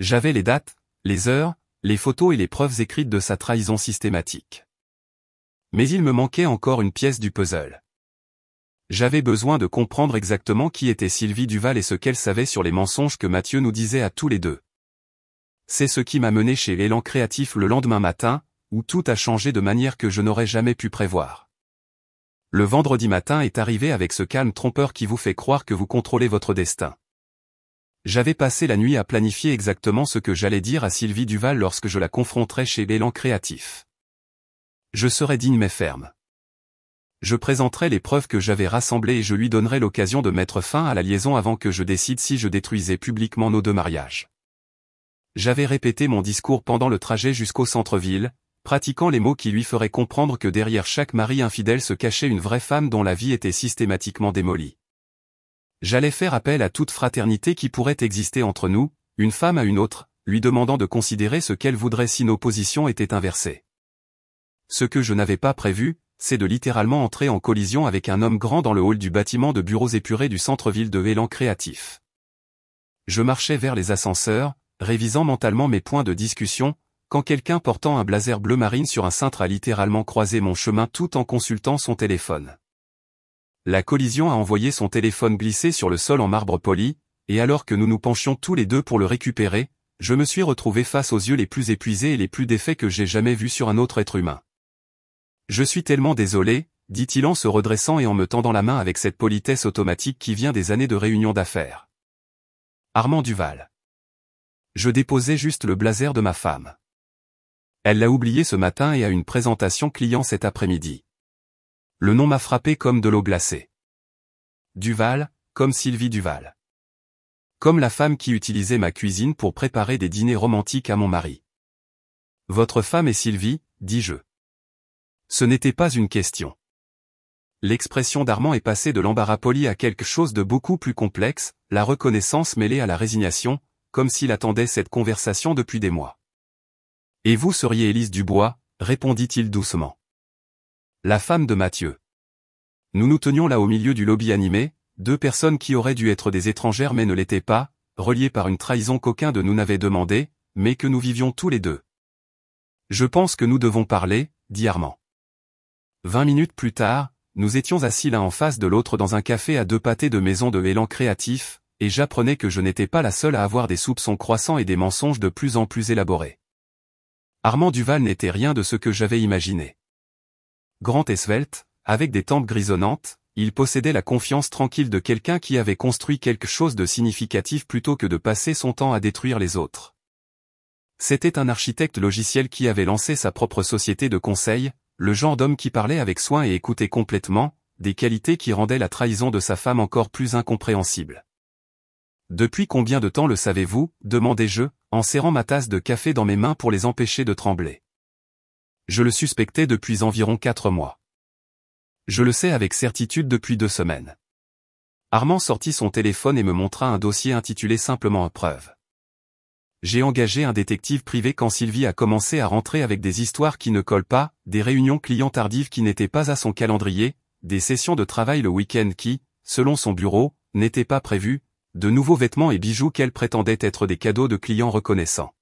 J'avais les dates, les heures, les photos et les preuves écrites de sa trahison systématique. Mais il me manquait encore une pièce du puzzle. J'avais besoin de comprendre exactement qui était Sylvie Duval et ce qu'elle savait sur les mensonges que Mathieu nous disait à tous les deux. C'est ce qui m'a mené chez l'Élan Créatif le lendemain matin, où tout a changé de manière que je n'aurais jamais pu prévoir. Le vendredi matin est arrivé avec ce calme trompeur qui vous fait croire que vous contrôlez votre destin. J'avais passé la nuit à planifier exactement ce que j'allais dire à Sylvie Duval lorsque je la confronterais chez l'Élan Créatif. Je serais digne mais ferme. Je présenterai les preuves que j'avais rassemblées et je lui donnerai l'occasion de mettre fin à la liaison avant que je décide si je détruisais publiquement nos 2 mariages. J'avais répété mon discours pendant le trajet jusqu'au centre-ville, pratiquant les mots qui lui feraient comprendre que derrière chaque mari infidèle se cachait une vraie femme dont la vie était systématiquement démolie. J'allais faire appel à toute fraternité qui pourrait exister entre nous, une femme à une autre, lui demandant de considérer ce qu'elle voudrait si nos positions étaient inversées. Ce que je n'avais pas prévu, c'est de littéralement entrer en collision avec un homme grand dans le hall du bâtiment de bureaux épurés du centre-ville de Élan Créatif. Je marchais vers les ascenseurs, révisant mentalement mes points de discussion, quand quelqu'un portant un blazer bleu marine sur un cintre a littéralement croisé mon chemin tout en consultant son téléphone. La collision a envoyé son téléphone glisser sur le sol en marbre poli, et alors que nous nous penchions tous les deux pour le récupérer, je me suis retrouvé face aux yeux les plus épuisés et les plus défaits que j'ai jamais vus sur un autre être humain. Je suis tellement désolé, dit-il en se redressant et en me tendant la main avec cette politesse automatique qui vient des années de réunion d'affaires. Armand Duval. Je déposais juste le blazer de ma femme. Elle l'a oublié ce matin et a une présentation client cet après-midi. Le nom m'a frappé comme de l'eau glacée. Duval, comme Sylvie Duval. Comme la femme qui utilisait ma cuisine pour préparer des dîners romantiques à mon mari. Votre femme est Sylvie, dis-je. Ce n'était pas une question. L'expression d'Armand est passée de l'embarras poli à quelque chose de beaucoup plus complexe, la reconnaissance mêlée à la résignation, comme s'il attendait cette conversation depuis des mois. Et vous seriez Élise Dubois, répondit-il doucement. La femme de Mathieu. Nous nous tenions là au milieu du lobby animé, 2 personnes qui auraient dû être des étrangères mais ne l'étaient pas, reliées par une trahison qu'aucun de nous n'avait demandé, mais que nous vivions tous les deux. Je pense que nous devons parler, dit Armand. 20 minutes plus tard, nous étions assis l'un en face de l'autre dans un café à 2 pâtés de maison de Élan Créatif, et j'apprenais que je n'étais pas la seule à avoir des soupçons croissants et des mensonges de plus en plus élaborés. Armand Duval n'était rien de ce que j'avais imaginé. Grand et svelte, avec des tempes grisonnantes, il possédait la confiance tranquille de quelqu'un qui avait construit quelque chose de significatif plutôt que de passer son temps à détruire les autres. C'était un architecte logiciel qui avait lancé sa propre société de conseil, le genre d'homme qui parlait avec soin et écoutait complètement, des qualités qui rendaient la trahison de sa femme encore plus incompréhensible. Depuis combien de temps le savez-vous, demandai-je, en serrant ma tasse de café dans mes mains pour les empêcher de trembler. Je le suspectais depuis environ 4 mois. Je le sais avec certitude depuis 2 semaines. Armand sortit son téléphone et me montra un dossier intitulé simplement preuve. J'ai engagé un détective privé quand Sylvie a commencé à rentrer avec des histoires qui ne collent pas, des réunions clients tardives qui n'étaient pas à son calendrier, des sessions de travail le week-end qui, selon son bureau, n'étaient pas prévues, de nouveaux vêtements et bijoux qu'elle prétendait être des cadeaux de clients reconnaissants.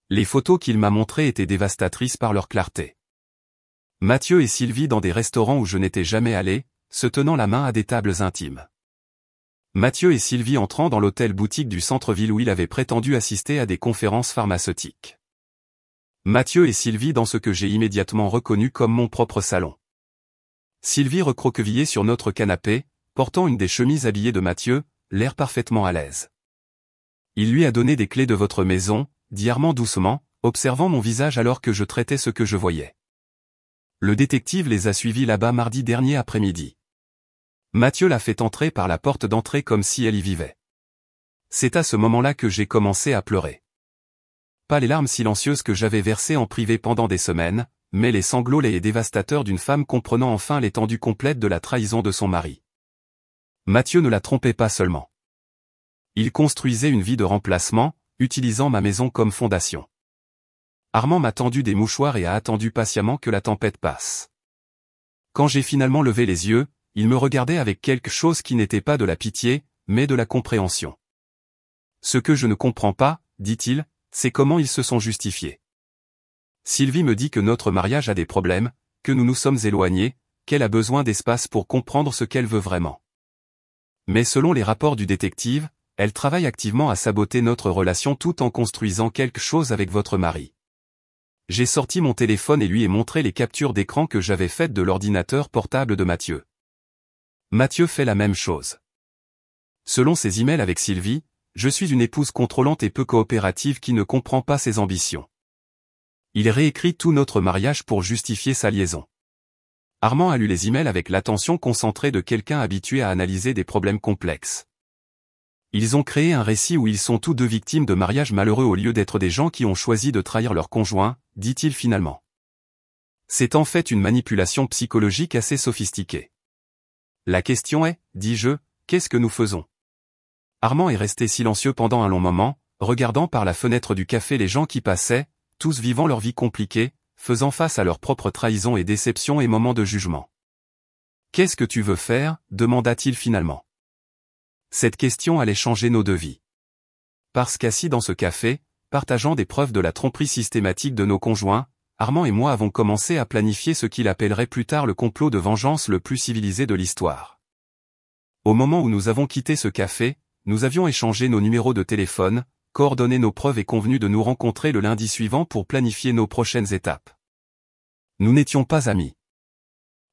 Les photos qu'il m'a montrées étaient dévastatrices par leur clarté. Mathieu et Sylvie dans des restaurants où je n'étais jamais allé, se tenant la main à des tables intimes. Mathieu et Sylvie entrant dans l'hôtel-boutique du centre-ville où il avait prétendu assister à des conférences pharmaceutiques. Mathieu et Sylvie dans ce que j'ai immédiatement reconnu comme mon propre salon. Sylvie recroquevillée sur notre canapé, portant une des chemises habillées de Mathieu, l'air parfaitement à l'aise. Il lui a donné des clés de votre maison, dit Armand doucement, observant mon visage alors que je traitais ce que je voyais. Le détective les a suivis là-bas mardi dernier après-midi. Mathieu l'a fait entrer par la porte d'entrée comme si elle y vivait. C'est à ce moment-là que j'ai commencé à pleurer. Pas les larmes silencieuses que j'avais versées en privé pendant des semaines, mais les sanglots laids et dévastateurs d'une femme comprenant enfin l'étendue complète de la trahison de son mari. Mathieu ne la trompait pas seulement. Il construisait une vie de remplacement, utilisant ma maison comme fondation. Armand m'a tendu des mouchoirs et a attendu patiemment que la tempête passe. Quand j'ai finalement levé les yeux, il me regardait avec quelque chose qui n'était pas de la pitié, mais de la compréhension. Ce que je ne comprends pas, dit-il, c'est comment ils se sont justifiés. Sylvie me dit que notre mariage a des problèmes, que nous nous sommes éloignés, qu'elle a besoin d'espace pour comprendre ce qu'elle veut vraiment. Mais selon les rapports du détective, elle travaille activement à saboter notre relation tout en construisant quelque chose avec votre mari. J'ai sorti mon téléphone et lui ai montré les captures d'écran que j'avais faites de l'ordinateur portable de Mathieu. Mathieu fait la même chose. Selon ses emails avec Sylvie, je suis une épouse contrôlante et peu coopérative qui ne comprend pas ses ambitions. Il réécrit tout notre mariage pour justifier sa liaison. Armand a lu les emails avec l'attention concentrée de quelqu'un habitué à analyser des problèmes complexes. Ils ont créé un récit où ils sont tous deux victimes de mariages malheureux au lieu d'être des gens qui ont choisi de trahir leur conjoint, dit-il finalement. C'est en fait une manipulation psychologique assez sophistiquée. La question est, dis-je, qu'est-ce que nous faisons? Armand est resté silencieux pendant un long moment, regardant par la fenêtre du café les gens qui passaient, tous vivant leur vie compliquée, faisant face à leurs propres trahisons et déceptions et moments de jugement. Qu'est-ce que tu veux faire? Demanda-t-il finalement. Cette question allait changer nos deux vies. Parce qu'assis dans ce café, partageant des preuves de la tromperie systématique de nos conjoints, Armand et moi avons commencé à planifier ce qu'il appellerait plus tard le complot de vengeance le plus civilisé de l'histoire. Au moment où nous avons quitté ce café, nous avions échangé nos numéros de téléphone, coordonné nos preuves et convenu de nous rencontrer le lundi suivant pour planifier nos prochaines étapes. Nous n'étions pas amis.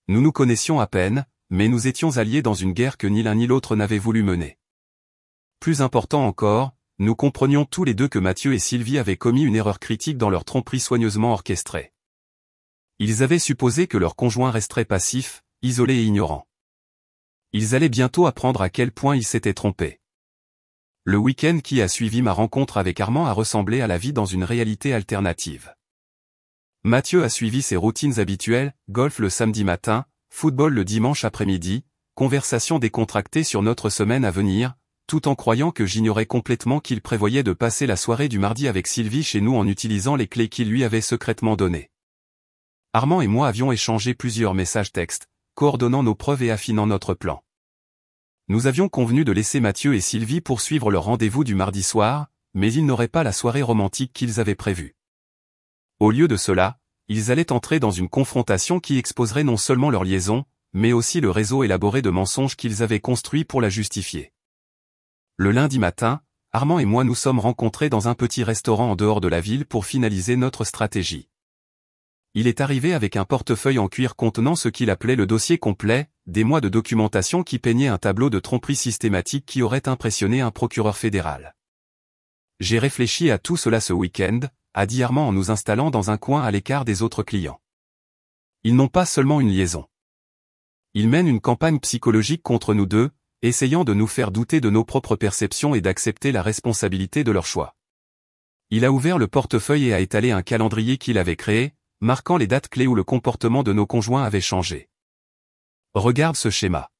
Nous nous connaissions à peine, mais nous étions alliés dans une guerre que ni l'un ni l'autre n'avait voulu mener. Plus important encore, nous comprenions tous les deux que Mathieu et Sylvie avaient commis une erreur critique dans leur tromperie soigneusement orchestrée. Ils avaient supposé que leur conjoint resterait passif, isolé et ignorant. Ils allaient bientôt apprendre à quel point ils s'étaient trompés. Le week-end qui a suivi ma rencontre avec Armand a ressemblé à la vie dans une réalité alternative. Mathieu a suivi ses routines habituelles, golf le samedi matin, football le dimanche après-midi, conversation décontractée sur notre semaine à venir, tout en croyant que j'ignorais complètement qu'il prévoyait de passer la soirée du mardi avec Sylvie chez nous en utilisant les clés qu'il lui avait secrètement données. Armand et moi avions échangé plusieurs messages textes, coordonnant nos preuves et affinant notre plan. Nous avions convenu de laisser Mathieu et Sylvie poursuivre leur rendez-vous du mardi soir, mais ils n'auraient pas la soirée romantique qu'ils avaient prévue. Au lieu de cela, ils allaient entrer dans une confrontation qui exposerait non seulement leur liaison, mais aussi le réseau élaboré de mensonges qu'ils avaient construit pour la justifier. Le lundi matin, Armand et moi nous sommes rencontrés dans un petit restaurant en dehors de la ville pour finaliser notre stratégie. Il est arrivé avec un portefeuille en cuir contenant ce qu'il appelait le dossier complet, des mois de documentation qui peignaient un tableau de tromperie systématique qui aurait impressionné un procureur fédéral. J'ai réfléchi à tout cela ce week-end, a dit Armand en nous installant dans un coin à l'écart des autres clients. Ils n'ont pas seulement une liaison. Ils mènent une campagne psychologique contre nous deux, essayant de nous faire douter de nos propres perceptions et d'accepter la responsabilité de leurs choix. Il a ouvert le portefeuille et a étalé un calendrier qu'il avait créé, marquant les dates clés où le comportement de nos conjoints avait changé. Regarde ce schéma.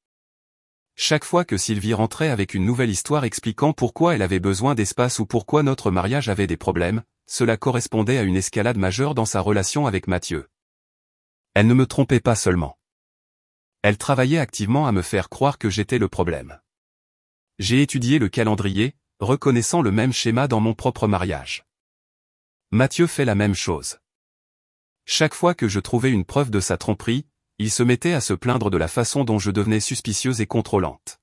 Chaque fois que Sylvie rentrait avec une nouvelle histoire expliquant pourquoi elle avait besoin d'espace ou pourquoi notre mariage avait des problèmes, cela correspondait à une escalade majeure dans sa relation avec Mathieu. Elle ne me trompait pas seulement. Elle travaillait activement à me faire croire que j'étais le problème. J'ai étudié le calendrier, reconnaissant le même schéma dans mon propre mariage. Mathieu fait la même chose. Chaque fois que je trouvais une preuve de sa tromperie, il se mettait à se plaindre de la façon dont je devenais suspicieuse et contrôlante.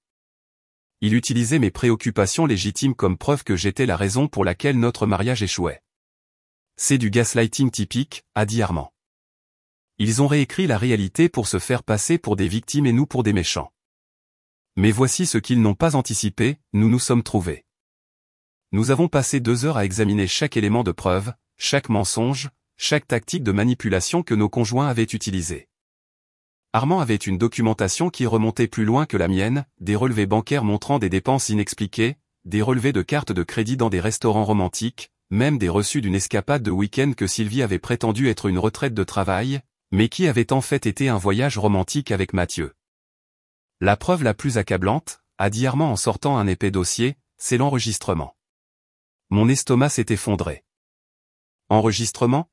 Il utilisait mes préoccupations légitimes comme preuve que j'étais la raison pour laquelle notre mariage échouait. C'est du gaslighting typique, a dit Armand. Ils ont réécrit la réalité pour se faire passer pour des victimes et nous pour des méchants. Mais voici ce qu'ils n'ont pas anticipé, nous nous sommes trouvés. Nous avons passé 2 heures à examiner chaque élément de preuve, chaque mensonge, chaque tactique de manipulation que nos conjoints avaient utilisée. Armand avait une documentation qui remontait plus loin que la mienne, des relevés bancaires montrant des dépenses inexpliquées, des relevés de cartes de crédit dans des restaurants romantiques, même des reçus d'une escapade de week-end que Sylvie avait prétendu être une retraite de travail, mais qui avait en fait été un voyage romantique avec Mathieu. La preuve la plus accablante, a dit Armand en sortant un épais dossier, c'est l'enregistrement. Mon estomac s'est effondré. Enregistrement ?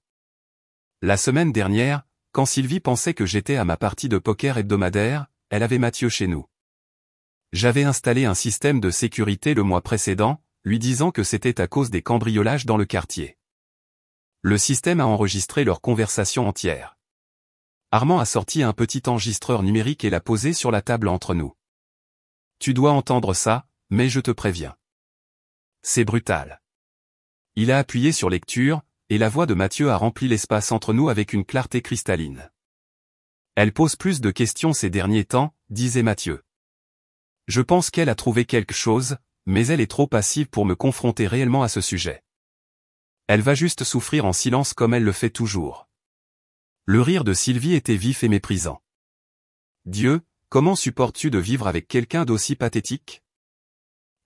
La semaine dernière, quand Sylvie pensait que j'étais à ma partie de poker hebdomadaire, elle avait Mathieu chez nous. J'avais installé un système de sécurité le mois précédent, lui disant que c'était à cause des cambriolages dans le quartier. Le système a enregistré leur conversation entière. Armand a sorti un petit enregistreur numérique et l'a posé sur la table entre nous. Tu dois entendre ça, mais je te préviens. C'est brutal. Il a appuyé sur lecture, et la voix de Mathieu a rempli l'espace entre nous avec une clarté cristalline. Elle pose plus de questions ces derniers temps, disait Mathieu. Je pense qu'elle a trouvé quelque chose, mais elle est trop passive pour me confronter réellement à ce sujet. Elle va juste souffrir en silence comme elle le fait toujours. Le rire de Sylvie était vif et méprisant. Dieu, comment supportes-tu de vivre avec quelqu'un d'aussi pathétique ?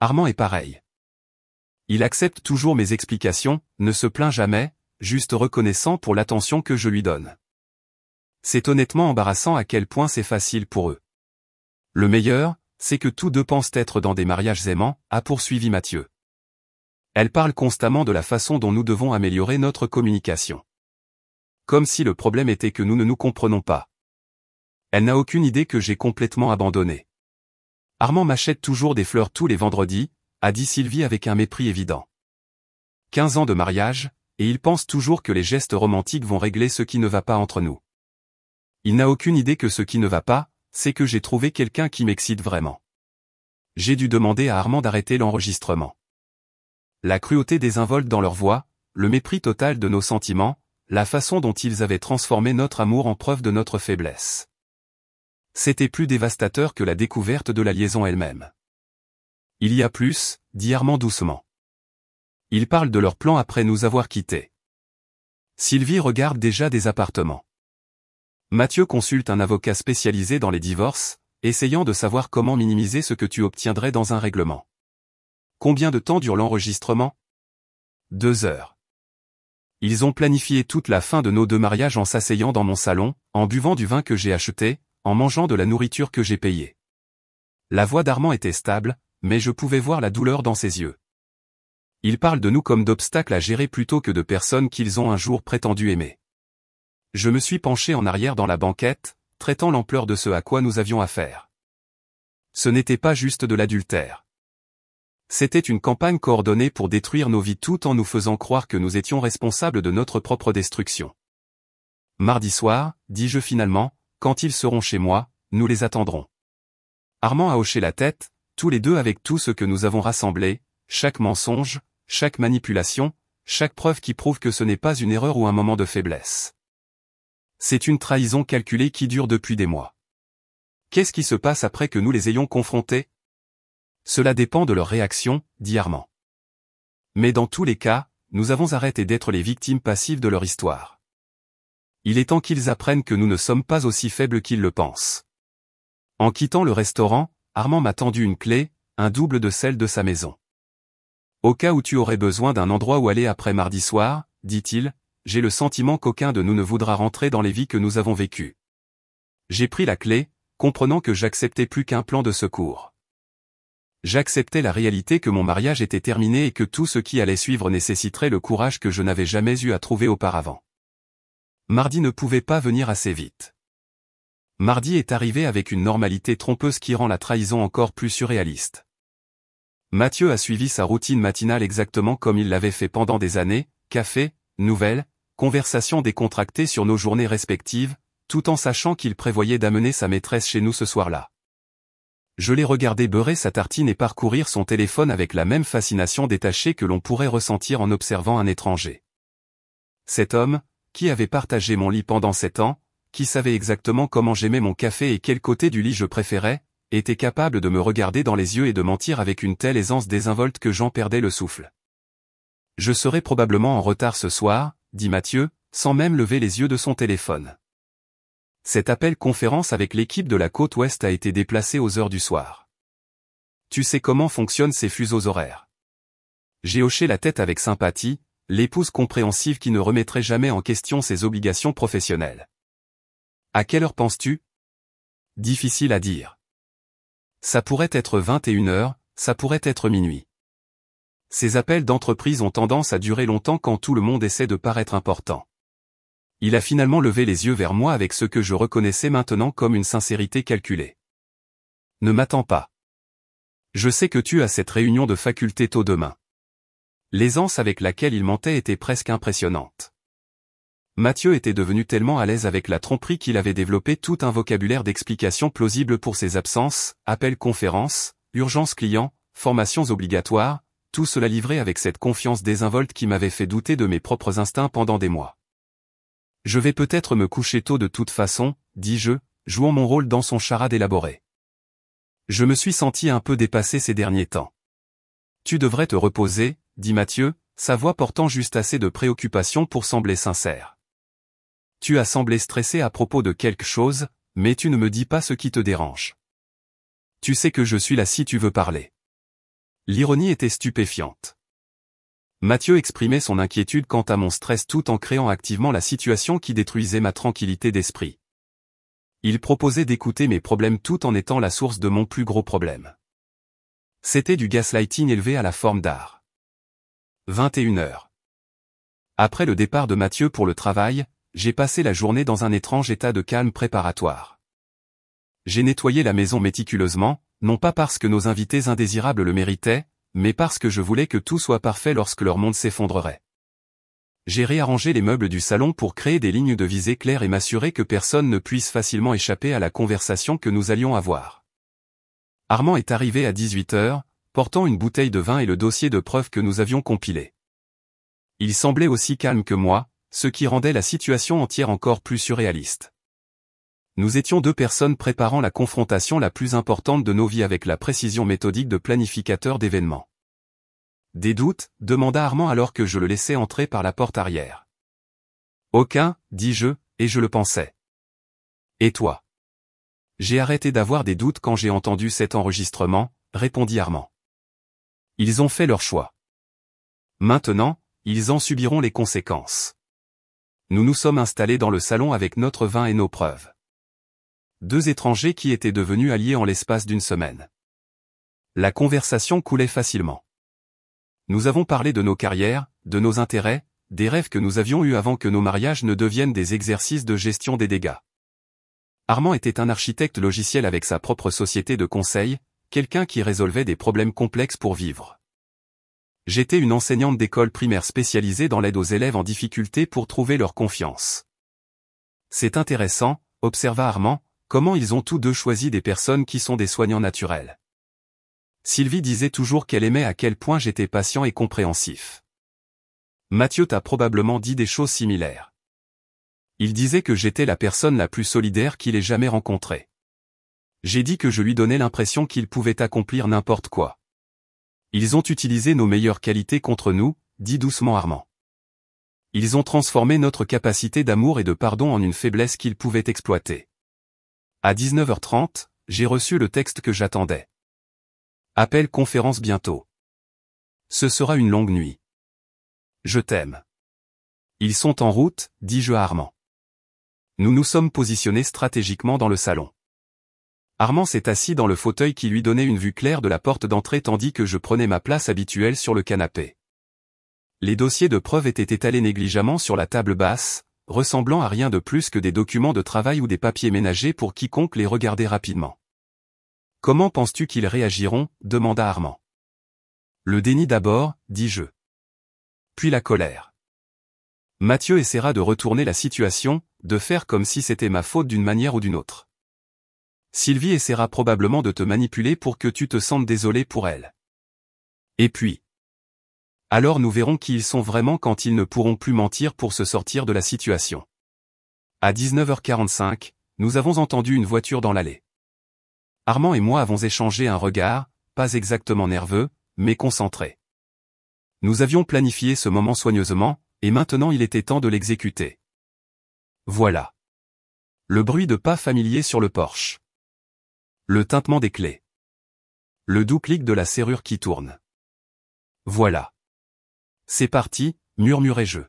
Armand est pareil. Il accepte toujours mes explications, ne se plaint jamais, juste reconnaissant pour l'attention que je lui donne. C'est honnêtement embarrassant à quel point c'est facile pour eux. Le meilleur, c'est que tous deux pensent être dans des mariages aimants, a poursuivi Mathieu. Elle parle constamment de la façon dont nous devons améliorer notre communication. Comme si le problème était que nous ne nous comprenons pas. Elle n'a aucune idée que j'ai complètement abandonné. Armand m'achète toujours des fleurs tous les vendredis, a dit Sylvie avec un mépris évident. 15 ans de mariage, et il pense toujours que les gestes romantiques vont régler ce qui ne va pas entre nous. Il n'a aucune idée que ce qui ne va pas, c'est que j'ai trouvé quelqu'un qui m'excite vraiment. J'ai dû demander à Armand d'arrêter l'enregistrement. La cruauté désinvolte dans leur voix, le mépris total de nos sentiments, la façon dont ils avaient transformé notre amour en preuve de notre faiblesse. C'était plus dévastateur que la découverte de la liaison elle-même. Il y a plus, dit Armand doucement. Ils parlent de leur plan après nous avoir quittés. Sylvie regarde déjà des appartements. Mathieu consulte un avocat spécialisé dans les divorces, essayant de savoir comment minimiser ce que tu obtiendrais dans un règlement. Combien de temps dure l'enregistrement ? 2 heures. Ils ont planifié toute la fin de nos 2 mariages en s'asseyant dans mon salon, en buvant du vin que j'ai acheté, en mangeant de la nourriture que j'ai payée. La voix d'Armand était stable, mais je pouvais voir la douleur dans ses yeux. Ils parlent de nous comme d'obstacles à gérer plutôt que de personnes qu'ils ont un jour prétendu aimer. Je me suis penché en arrière dans la banquette, traitant l'ampleur de ce à quoi nous avions affaire. Ce n'était pas juste de l'adultère. C'était une campagne coordonnée pour détruire nos vies tout en nous faisant croire que nous étions responsables de notre propre destruction. Mardi soir, dis-je finalement, quand ils seront chez moi, nous les attendrons. Armand a hoché la tête, tous les deux avec tout ce que nous avons rassemblé, chaque mensonge, chaque manipulation, chaque preuve qui prouve que ce n'est pas une erreur ou un moment de faiblesse. C'est une trahison calculée qui dure depuis des mois. Qu'est-ce qui se passe après que nous les ayons confrontés? Cela dépend de leur réaction, dit Armand. Mais dans tous les cas, nous avons arrêté d'être les victimes passives de leur histoire. Il est temps qu'ils apprennent que nous ne sommes pas aussi faibles qu'ils le pensent. En quittant le restaurant, Armand m'a tendu une clé, un double de celle de sa maison. Au cas où tu aurais besoin d'un endroit où aller après mardi soir, dit-il, j'ai le sentiment qu'aucun de nous ne voudra rentrer dans les vies que nous avons vécues. J'ai pris la clé, comprenant que j'acceptais plus qu'un plan de secours. J'acceptais la réalité que mon mariage était terminé et que tout ce qui allait suivre nécessiterait le courage que je n'avais jamais eu à trouver auparavant. Mardi ne pouvait pas venir assez vite. Mardi est arrivé avec une normalité trompeuse qui rend la trahison encore plus surréaliste. Mathieu a suivi sa routine matinale exactement comme il l'avait fait pendant des années, café, nouvelles, conversations décontractées sur nos journées respectives, tout en sachant qu'il prévoyait d'amener sa maîtresse chez nous ce soir-là. Je l'ai regardé beurrer sa tartine et parcourir son téléphone avec la même fascination détachée que l'on pourrait ressentir en observant un étranger. Cet homme, qui avait partagé mon lit pendant 7 ans, qui savait exactement comment j'aimais mon café et quel côté du lit je préférais, était capable de me regarder dans les yeux et de mentir avec une telle aisance désinvolte que j'en perdais le souffle. Je serai probablement en retard ce soir, dit Mathieu, sans même lever les yeux de son téléphone. Cet appel conférence avec l'équipe de la côte ouest a été déplacé aux heures du soir. Tu sais comment fonctionnent ces fuseaux horaires. J'ai hoché la tête avec sympathie, l'épouse compréhensive qui ne remettrait jamais en question ses obligations professionnelles. À quelle heure penses-tu? Difficile à dire. Ça pourrait être 21h, ça pourrait être minuit. Ces appels d'entreprise ont tendance à durer longtemps quand tout le monde essaie de paraître important. Il a finalement levé les yeux vers moi avec ce que je reconnaissais maintenant comme une sincérité calculée. Ne m'attends pas. Je sais que tu as cette réunion de faculté tôt demain. L'aisance avec laquelle il mentait était presque impressionnante. Mathieu était devenu tellement à l'aise avec la tromperie qu'il avait développé tout un vocabulaire d'explications plausibles pour ses absences, appels conférences, urgences clients, formations obligatoires, tout cela livré avec cette confiance désinvolte qui m'avait fait douter de mes propres instincts pendant des mois. Je vais peut-être me coucher tôt de toute façon, dis-je, jouant mon rôle dans son charade élaboré. Je me suis senti un peu dépassé ces derniers temps. Tu devrais te reposer, dit Mathieu, sa voix portant juste assez de préoccupation pour sembler sincère. Tu as semblé stressé à propos de quelque chose, mais tu ne me dis pas ce qui te dérange. Tu sais que je suis là si tu veux parler. L'ironie était stupéfiante. Mathieu exprimait son inquiétude quant à mon stress tout en créant activement la situation qui détruisait ma tranquillité d'esprit. Il proposait d'écouter mes problèmes tout en étant la source de mon plus gros problème. C'était du gaslighting élevé à la forme d'art. 21h. Après le départ de Mathieu pour le travail, j'ai passé la journée dans un étrange état de calme préparatoire. J'ai nettoyé la maison méticuleusement, non pas parce que nos invités indésirables le méritaient, mais parce que je voulais que tout soit parfait lorsque leur monde s'effondrerait. J'ai réarrangé les meubles du salon pour créer des lignes de visée claires et m'assurer que personne ne puisse facilement échapper à la conversation que nous allions avoir. Armand est arrivé à 18h, portant une bouteille de vin et le dossier de preuves que nous avions compilé. Il semblait aussi calme que moi, ce qui rendait la situation entière encore plus surréaliste. Nous étions 2 personnes préparant la confrontation la plus importante de nos vies avec la précision méthodique de planificateur d'événements. Des doutes, demanda Armand alors que je le laissais entrer par la porte arrière. Aucun, dis-je, et je le pensais. Et toi? J'ai arrêté d'avoir des doutes quand j'ai entendu cet enregistrement, répondit Armand. Ils ont fait leur choix. Maintenant, ils en subiront les conséquences. Nous nous sommes installés dans le salon avec notre vin et nos preuves. 2 étrangers qui étaient devenus alliés en l'espace d'une semaine. La conversation coulait facilement. Nous avons parlé de nos carrières, de nos intérêts, des rêves que nous avions eus avant que nos mariages ne deviennent des exercices de gestion des dégâts. Armand était un architecte logiciel avec sa propre société de conseil, quelqu'un qui résolvait des problèmes complexes pour vivre. J'étais une enseignante d'école primaire spécialisée dans l'aide aux élèves en difficulté pour trouver leur confiance. C'est intéressant, observa Armand, comment ils ont tous 2 choisi des personnes qui sont des soignants naturels. Sylvie disait toujours qu'elle aimait à quel point j'étais patient et compréhensif. Mathieu t'a probablement dit des choses similaires. Il disait que j'étais la personne la plus solidaire qu'il ait jamais rencontrée. J'ai dit que je lui donnais l'impression qu'il pouvait accomplir n'importe quoi. Ils ont utilisé nos meilleures qualités contre nous, dit doucement Armand. Ils ont transformé notre capacité d'amour et de pardon en une faiblesse qu'ils pouvaient exploiter. À 19h30, j'ai reçu le texte que j'attendais. Appel conférence bientôt. Ce sera une longue nuit. Je t'aime. Ils sont en route, dis-je à Armand. Nous nous sommes positionnés stratégiquement dans le salon. Armand s'est assis dans le fauteuil qui lui donnait une vue claire de la porte d'entrée tandis que je prenais ma place habituelle sur le canapé. Les dossiers de preuve étaient étalés négligemment sur la table basse, ressemblant à rien de plus que des documents de travail ou des papiers ménagers pour quiconque les regardait rapidement. « Comment penses-tu qu'ils réagiront » demanda Armand. « Le déni d'abord, dis-je. Puis la colère. Mathieu essaiera de retourner la situation, de faire comme si c'était ma faute d'une manière ou d'une autre. Sylvie essaiera probablement de te manipuler pour que tu te sentes désolé pour elle. Et puis. Alors nous verrons qui ils sont vraiment quand ils ne pourront plus mentir pour se sortir de la situation. À 19h45, nous avons entendu une voiture dans l'allée. Armand et moi avons échangé un regard, pas exactement nerveux, mais concentré. Nous avions planifié ce moment soigneusement, et maintenant il était temps de l'exécuter. Voilà. Le bruit de pas familiers sur le porche. Le tintement des clés. Le doux clic de la serrure qui tourne. Voilà. C'est parti, murmurai-je.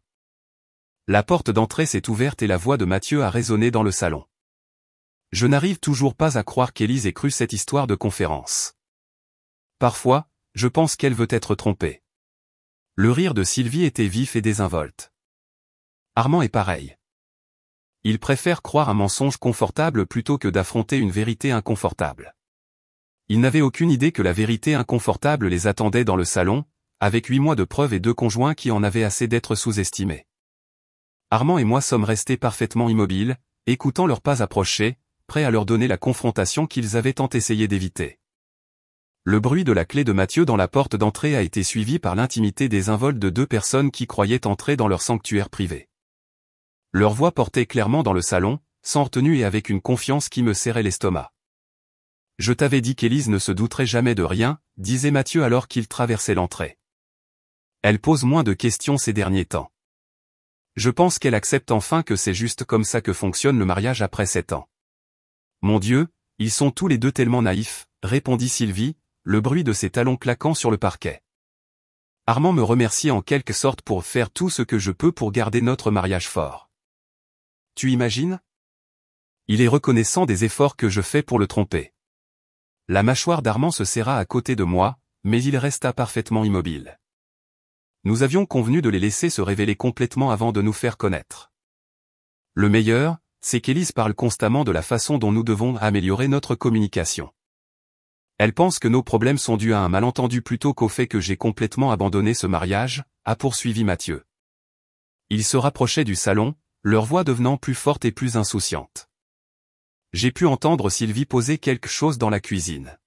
La porte d'entrée s'est ouverte et la voix de Mathieu a résonné dans le salon. Je n'arrive toujours pas à croire qu'Élise ait cru cette histoire de conférence. Parfois, je pense qu'elle veut être trompée. Le rire de Sylvie était vif et désinvolte. Armand est pareil. Il préfère croire un mensonge confortable plutôt que d'affronter une vérité inconfortable. Il n'avait aucune idée que la vérité inconfortable les attendait dans le salon, avec 8 mois de preuves et 2 conjoints qui en avaient assez d'être sous-estimés. Armand et moi sommes restés parfaitement immobiles, écoutant leurs pas approcher, prêts à leur donner la confrontation qu'ils avaient tant essayé d'éviter. Le bruit de la clé de Mathieu dans la porte d'entrée a été suivi par l'intimité désinvolte de 2 personnes qui croyaient entrer dans leur sanctuaire privé. Leur voix portait clairement dans le salon, sans retenue et avec une confiance qui me serrait l'estomac. « Je t'avais dit qu'Élise ne se douterait jamais de rien », disait Mathieu alors qu'il traversait l'entrée. « Elle pose moins de questions ces derniers temps. Je pense qu'elle accepte enfin que c'est juste comme ça que fonctionne le mariage après 7 ans. » « Mon Dieu, ils sont tous les deux tellement naïfs », répondit Sylvie, le bruit de ses talons claquant sur le parquet. Armand me remercie en quelque sorte pour faire tout ce que je peux pour garder notre mariage fort. Tu imagines ? Il est reconnaissant des efforts que je fais pour le tromper. La mâchoire d'Armand se serra à côté de moi, mais il resta parfaitement immobile. Nous avions convenu de les laisser se révéler complètement avant de nous faire connaître. Le meilleur, c'est qu'Élise parle constamment de la façon dont nous devons améliorer notre communication. Elle pense que nos problèmes sont dus à un malentendu plutôt qu'au fait que j'ai complètement abandonné ce mariage, a poursuivi Mathieu. Ils se rapprochaient du salon, leur voix devenant plus forte et plus insouciante. J'ai pu entendre Sylvie poser quelque chose dans la cuisine.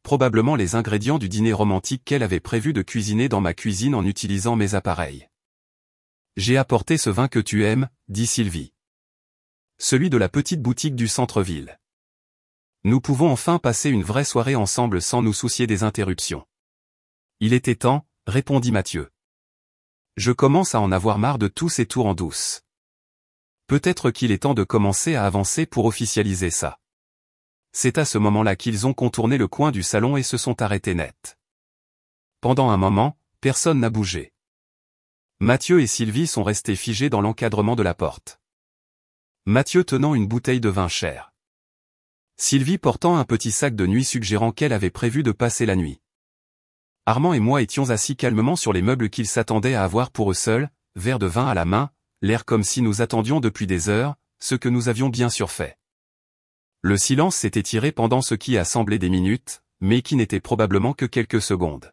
Probablement les ingrédients du dîner romantique qu'elle avait prévu de cuisiner dans ma cuisine en utilisant mes appareils. J'ai apporté ce vin que tu aimes, dit Sylvie. Celui de la petite boutique du centre-ville. Nous pouvons enfin passer une vraie soirée ensemble sans nous soucier des interruptions. Il était temps, répondit Mathieu. Je commence à en avoir marre de tous ces tours en douce. Peut-être qu'il est temps de commencer à avancer pour officialiser ça. C'est à ce moment-là qu'ils ont contourné le coin du salon et se sont arrêtés net. Pendant un moment, personne n'a bougé. Mathieu et Sylvie sont restés figés dans l'encadrement de la porte. Mathieu tenant une bouteille de vin cher. Sylvie portant un petit sac de nuit suggérant qu'elle avait prévu de passer la nuit. Armand et moi étions assis calmement sur les meubles qu'ils s'attendaient à avoir pour eux seuls, verre de vin à la main, l'air comme si nous attendions depuis des heures, ce que nous avions bien sûr fait. Le silence s'est étiré pendant ce qui a semblé des minutes, mais qui n'était probablement que quelques secondes.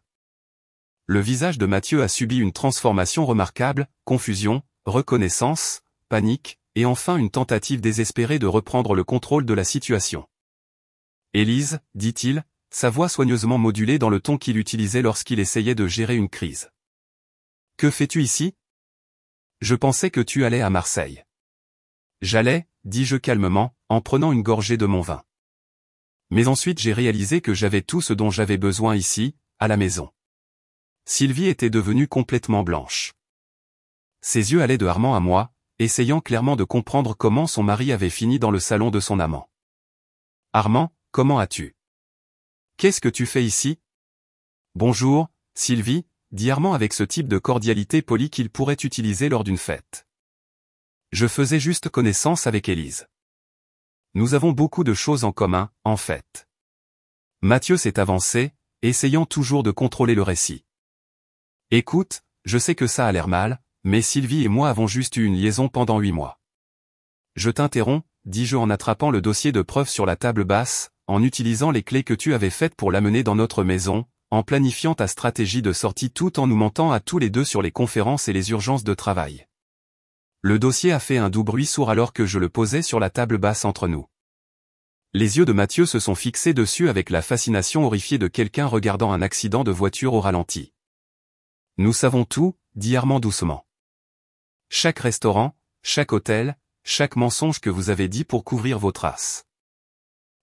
Le visage de Mathieu a subi une transformation remarquable, confusion, reconnaissance, panique, et enfin une tentative désespérée de reprendre le contrôle de la situation. « Élise, dit-il, sa voix soigneusement modulée dans le ton qu'il utilisait lorsqu'il essayait de gérer une crise. Que fais-tu ici? Je pensais que tu allais à Marseille. J'allais, dis-je calmement, en prenant une gorgée de mon vin. Mais ensuite j'ai réalisé que j'avais tout ce dont j'avais besoin ici, à la maison. Sylvie était devenue complètement blanche. Ses yeux allaient de Armand à moi, essayant clairement de comprendre comment son mari avait fini dans le salon de son amant. Armand, comment as-tu? Qu'est-ce que tu fais ici? Bonjour, Sylvie, dit Armand avec ce type de cordialité polie qu'il pourrait utiliser lors d'une fête. Je faisais juste connaissance avec Élise. Nous avons beaucoup de choses en commun, en fait. Mathieu s'est avancé, essayant toujours de contrôler le récit. Écoute, je sais que ça a l'air mal, mais Sylvie et moi avons juste eu une liaison pendant 8 mois. Je t'interromps, dis-je en attrapant le dossier de preuves sur la table basse, en utilisant les clés que tu avais faites pour l'amener dans notre maison, en planifiant ta stratégie de sortie tout en nous mentant à tous les deux sur les conférences et les urgences de travail. Le dossier a fait un doux bruit sourd alors que je le posais sur la table basse entre nous. Les yeux de Mathieu se sont fixés dessus avec la fascination horrifiée de quelqu'un regardant un accident de voiture au ralenti. Nous savons tout, dit Armand doucement. Chaque restaurant, chaque hôtel, chaque mensonge que vous avez dit pour couvrir vos traces.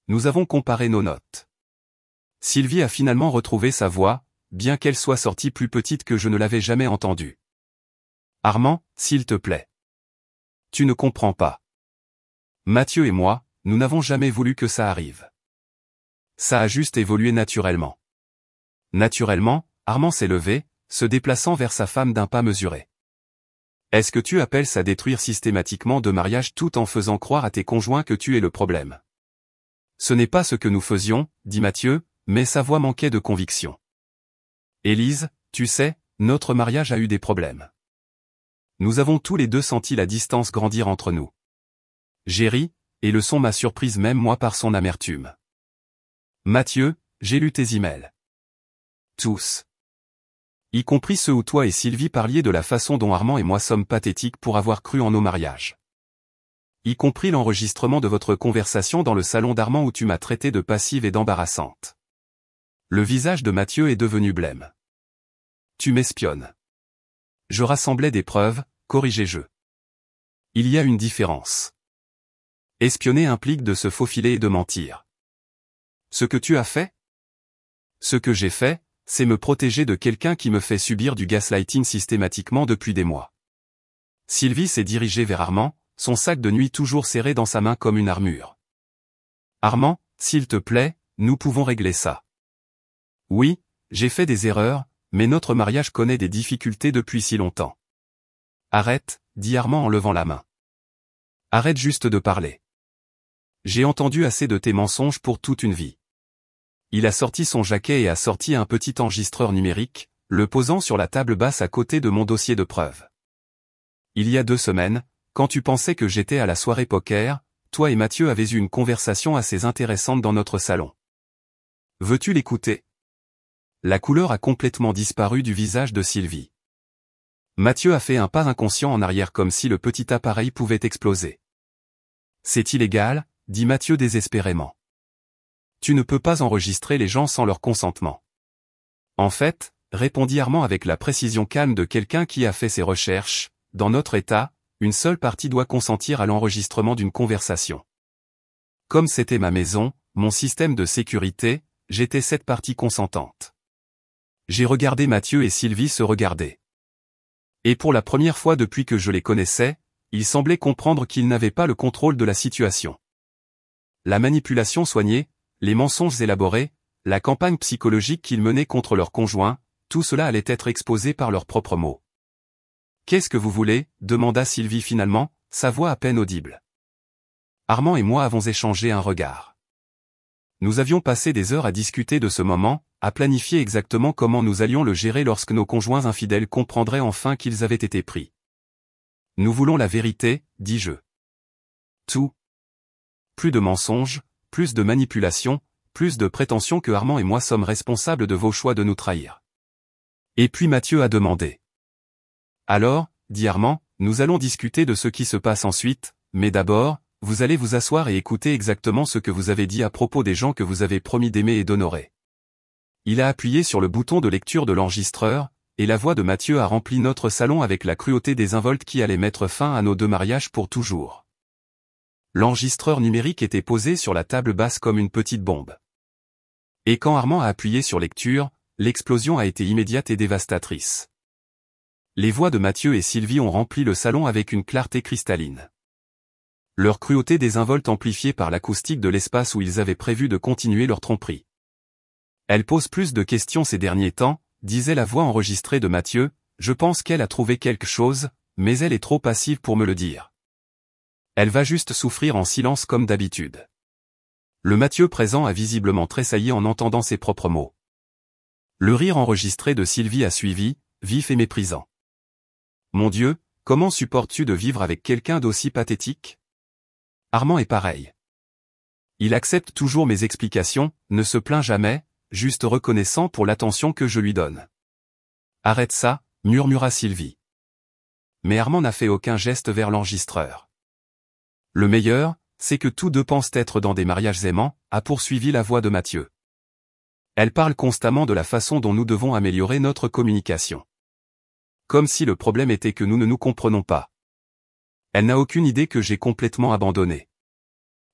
Nous avons comparé nos notes. Sylvie a finalement retrouvé sa voix, bien qu'elle soit sortie plus petite que je ne l'avais jamais entendue. Armand, s'il te plaît. Tu ne comprends pas. Mathieu et moi, nous n'avons jamais voulu que ça arrive. Ça a juste évolué naturellement. Naturellement, Armand s'est levé, se déplaçant vers sa femme d'un pas mesuré. Est-ce que tu appelles ça détruire systématiquement de mariage tout en faisant croire à tes conjoints que tu es le problème? Ce n'est pas ce que nous faisions, dit Mathieu, mais sa voix manquait de conviction. Élise, tu sais, notre mariage a eu des problèmes. Nous avons tous les deux senti la distance grandir entre nous. J'ai ri, et le son m'a surprise même moi par son amertume. Mathieu, j'ai lu tes emails. Tous. Y compris ceux où toi et Sylvie parliez de la façon dont Armand et moi sommes pathétiques pour avoir cru en nos mariages. Y compris l'enregistrement de votre conversation dans le salon d'Armand où tu m'as traité de passive et d'embarrassante. Le visage de Mathieu est devenu blême. Tu m'espionnes. Je rassemblais des preuves, corrigeais-je. Il y a une différence. Espionner implique de se faufiler et de mentir. Ce que tu as fait? Ce que j'ai fait, c'est me protéger de quelqu'un qui me fait subir du gaslighting systématiquement depuis des mois. Sylvie s'est dirigée vers Armand, son sac de nuit toujours serré dans sa main comme une armure. Armand, s'il te plaît, nous pouvons régler ça. Oui, j'ai fait des erreurs, mais notre mariage connaît des difficultés depuis si longtemps. Arrête, dit Armand en levant la main. Arrête juste de parler. J'ai entendu assez de tes mensonges pour toute une vie. Il a sorti son jaquet et a sorti un petit enregistreur numérique, le posant sur la table basse à côté de mon dossier de preuves. Il y a 2 semaines, quand tu pensais que j'étais à la soirée poker, toi et Mathieu avez eu une conversation assez intéressante dans notre salon. Veux-tu l'écouter? La couleur a complètement disparu du visage de Sylvie. Mathieu a fait un pas inconscient en arrière comme si le petit appareil pouvait exploser. C'est illégal, dit Mathieu désespérément. Tu ne peux pas enregistrer les gens sans leur consentement. En fait, répondit Armand avec la précision calme de quelqu'un qui a fait ses recherches, dans notre État, une seule partie doit consentir à l'enregistrement d'une conversation. Comme c'était ma maison, mon système de sécurité, j'étais cette partie consentante. J'ai regardé Mathieu et Sylvie se regarder. Et pour la première fois depuis que je les connaissais, ils semblaient comprendre qu'ils n'avaient pas le contrôle de la situation. La manipulation soignée, les mensonges élaborés, la campagne psychologique qu'ils menaient contre leurs conjoints, tout cela allait être exposé par leurs propres mots. « Qu'est-ce que vous voulez » demanda Sylvie finalement, sa voix à peine audible. Armand et moi avons échangé un regard. Nous avions passé des heures à discuter de ce moment, à planifier exactement comment nous allions le gérer lorsque nos conjoints infidèles comprendraient enfin qu'ils avaient été pris. Nous voulons la vérité, dis-je. Tout. Plus de mensonges, plus de manipulation, plus de prétention que Armand et moi sommes responsables de vos choix de nous trahir. Et puis Mathieu a demandé. Alors, dit Armand, nous allons discuter de ce qui se passe ensuite, mais d'abord, vous allez vous asseoir et écouter exactement ce que vous avez dit à propos des gens que vous avez promis d'aimer et d'honorer. Il a appuyé sur le bouton de lecture de l'enregistreur, et la voix de Mathieu a rempli notre salon avec la cruauté désinvolte qui allait mettre fin à nos 2 mariages pour toujours. L'enregistreur numérique était posé sur la table basse comme une petite bombe. Et quand Armand a appuyé sur lecture, l'explosion a été immédiate et dévastatrice. Les voix de Mathieu et Sylvie ont rempli le salon avec une clarté cristalline. Leur cruauté désinvolte amplifiée par l'acoustique de l'espace où ils avaient prévu de continuer leur tromperie. Elle pose plus de questions ces derniers temps, disait la voix enregistrée de Mathieu, je pense qu'elle a trouvé quelque chose, mais elle est trop passive pour me le dire. Elle va juste souffrir en silence comme d'habitude. Le Mathieu présent a visiblement tressailli en entendant ses propres mots. Le rire enregistré de Sylvie a suivi, vif et méprisant. Mon Dieu, comment supportes-tu de vivre avec quelqu'un d'aussi pathétique ? Armand est pareil. Il accepte toujours mes explications, ne se plaint jamais, juste reconnaissant pour l'attention que je lui donne. Arrête ça, murmura Sylvie. Mais Armand n'a fait aucun geste vers l'enregistreur. Le meilleur, c'est que tous deux pensent être dans des mariages aimants, a poursuivi la voix de Mathieu. Elle parle constamment de la façon dont nous devons améliorer notre communication. Comme si le problème était que nous ne nous comprenons pas. Elle n'a aucune idée que j'ai complètement abandonné.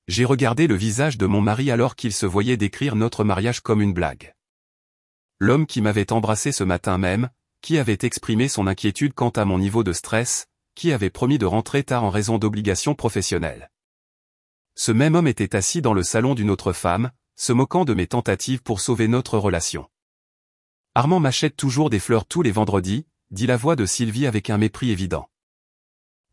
J'ai regardé le visage de mon mari alors qu'il se voyait décrire notre mariage comme une blague. L'homme qui m'avait embrassé ce matin même, qui avait exprimé son inquiétude quant à mon niveau de stress, qui avait promis de rentrer tard en raison d'obligations professionnelles. Ce même homme était assis dans le salon d'une autre femme, se moquant de mes tentatives pour sauver notre relation. Armand m'achète toujours des fleurs tous les vendredis, dit la voix de Sylvie avec un mépris évident.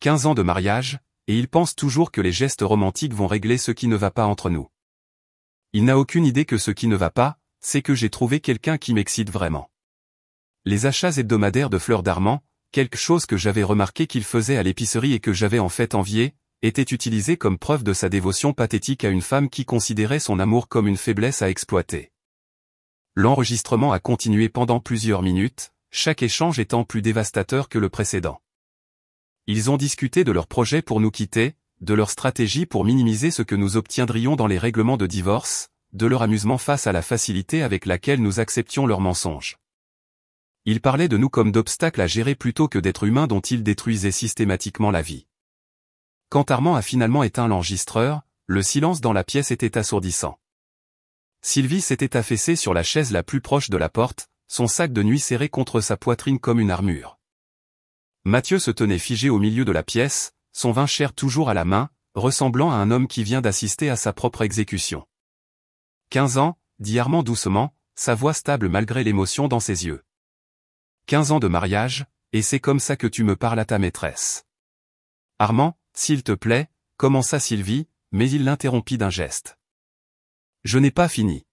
15 ans de mariage, et il pense toujours que les gestes romantiques vont régler ce qui ne va pas entre nous. Il n'a aucune idée que ce qui ne va pas, c'est que j'ai trouvé quelqu'un qui m'excite vraiment. Les achats hebdomadaires de fleurs d'Armand, quelque chose que j'avais remarqué qu'il faisait à l'épicerie et que j'avais en fait envié, étaient utilisés comme preuve de sa dévotion pathétique à une femme qui considérait son amour comme une faiblesse à exploiter. L'enregistrement a continué pendant plusieurs minutes, chaque échange étant plus dévastateur que le précédent. Ils ont discuté de leur projet pour nous quitter, de leur stratégie pour minimiser ce que nous obtiendrions dans les règlements de divorce, de leur amusement face à la facilité avec laquelle nous acceptions leurs mensonges. Ils parlaient de nous comme d'obstacles à gérer plutôt que d'êtres humains dont ils détruisaient systématiquement la vie. Quand Armand a finalement éteint l'enregistreur, le silence dans la pièce était assourdissant. Sylvie s'était affaissée sur la chaise la plus proche de la porte, son sac de nuit serré contre sa poitrine comme une armure. Mathieu se tenait figé au milieu de la pièce, son vin cher toujours à la main, ressemblant à un homme qui vient d'assister à sa propre exécution. 15 ans, dit Armand doucement, sa voix stable malgré l'émotion dans ses yeux. 15 ans de mariage, et c'est comme ça que tu me parles à ta maîtresse. Armand, s'il te plaît, commença Sylvie, mais il l'interrompit d'un geste. Je n'ai pas fini.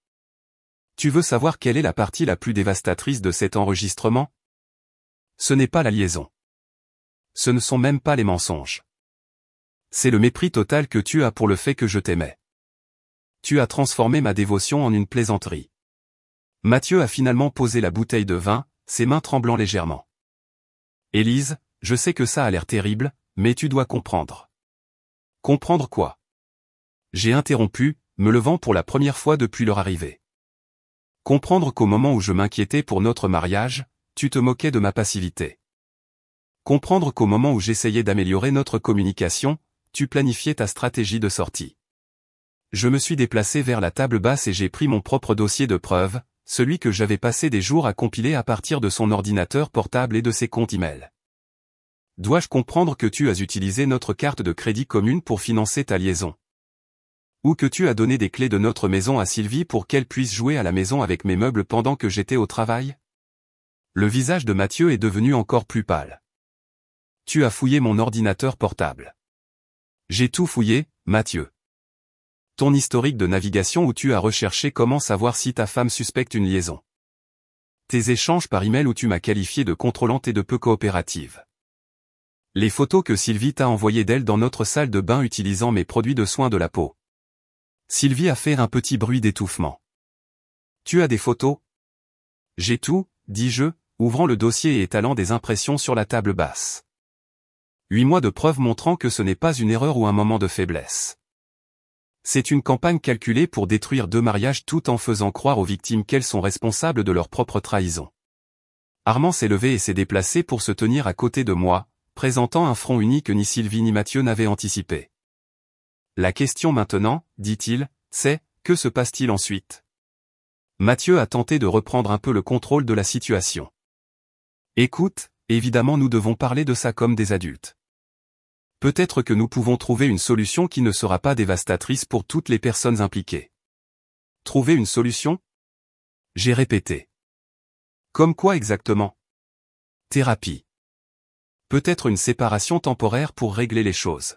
Tu veux savoir quelle est la partie la plus dévastatrice de cet enregistrement ? Ce n'est pas la liaison. Ce ne sont même pas les mensonges. C'est le mépris total que tu as pour le fait que je t'aimais. Tu as transformé ma dévotion en une plaisanterie. Mathieu a finalement posé la bouteille de vin, ses mains tremblant légèrement. Élise, je sais que ça a l'air terrible, mais tu dois comprendre. Comprendre quoi ? J'ai interrompu, me levant pour la première fois depuis leur arrivée. Comprendre qu'au moment où je m'inquiétais pour notre mariage, tu te moquais de ma passivité. Comprendre qu'au moment où j'essayais d'améliorer notre communication, tu planifiais ta stratégie de sortie. Je me suis déplacé vers la table basse et j'ai pris mon propre dossier de preuves, celui que j'avais passé des jours à compiler à partir de son ordinateur portable et de ses comptes e-mail. Dois-je comprendre que tu as utilisé notre carte de crédit commune pour financer ta liaison ? Ou que tu as donné des clés de notre maison à Sylvie pour qu'elle puisse jouer à la maison avec mes meubles pendant que j'étais au travail ? Le visage de Mathieu est devenu encore plus pâle. Tu as fouillé mon ordinateur portable. J'ai tout fouillé, Mathieu. Ton historique de navigation où tu as recherché comment savoir si ta femme suspecte une liaison. Tes échanges par email où tu m'as qualifié de contrôlante et de peu coopérative. Les photos que Sylvie t'a envoyées d'elle dans notre salle de bain utilisant mes produits de soins de la peau. Sylvie a fait un petit bruit d'étouffement. Tu as des photos ? J'ai tout, dis-je, ouvrant le dossier et étalant des impressions sur la table basse. 8 mois de preuves montrant que ce n'est pas une erreur ou un moment de faiblesse. C'est une campagne calculée pour détruire 2 mariages tout en faisant croire aux victimes qu'elles sont responsables de leur propre trahison. Armand s'est levé et s'est déplacé pour se tenir à côté de moi, présentant un front uni que ni Sylvie ni Mathieu n'avaient anticipé. La question maintenant, dit-il, c'est, que se passe-t-il ensuite? Mathieu a tenté de reprendre un peu le contrôle de la situation. Écoute, évidemment nous devons parler de ça comme des adultes. Peut-être que nous pouvons trouver une solution qui ne sera pas dévastatrice pour toutes les personnes impliquées. Trouver une solution? J'ai répété. Comme quoi exactement? Thérapie. Peut-être une séparation temporaire pour régler les choses.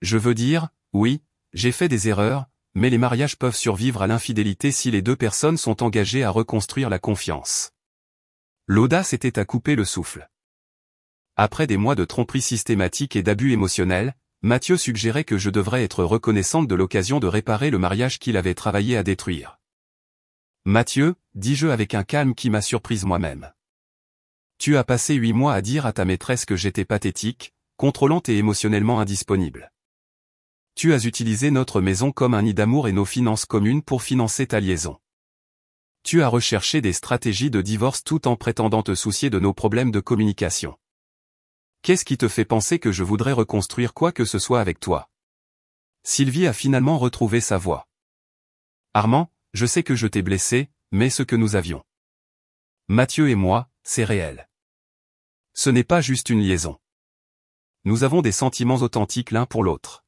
Je veux dire, oui, j'ai fait des erreurs, mais les mariages peuvent survivre à l'infidélité si les 2 personnes sont engagées à reconstruire la confiance. L'audace était à couper le souffle. Après des mois de tromperie systématique et d'abus émotionnels, Mathieu suggérait que je devrais être reconnaissante de l'occasion de réparer le mariage qu'il avait travaillé à détruire. Mathieu, dis-je avec un calme qui m'a surprise moi-même. Tu as passé 8 mois à dire à ta maîtresse que j'étais pathétique, contrôlante et émotionnellement indisponible. Tu as utilisé notre maison comme un nid d'amour et nos finances communes pour financer ta liaison. Tu as recherché des stratégies de divorce tout en prétendant te soucier de nos problèmes de communication. Qu'est-ce qui te fait penser que je voudrais reconstruire quoi que ce soit avec toi? Sylvie a finalement retrouvé sa voix. Armand, je sais que je t'ai blessé, mais ce que nous avions. Mathieu et moi, c'est réel. Ce n'est pas juste une liaison. Nous avons des sentiments authentiques l'un pour l'autre.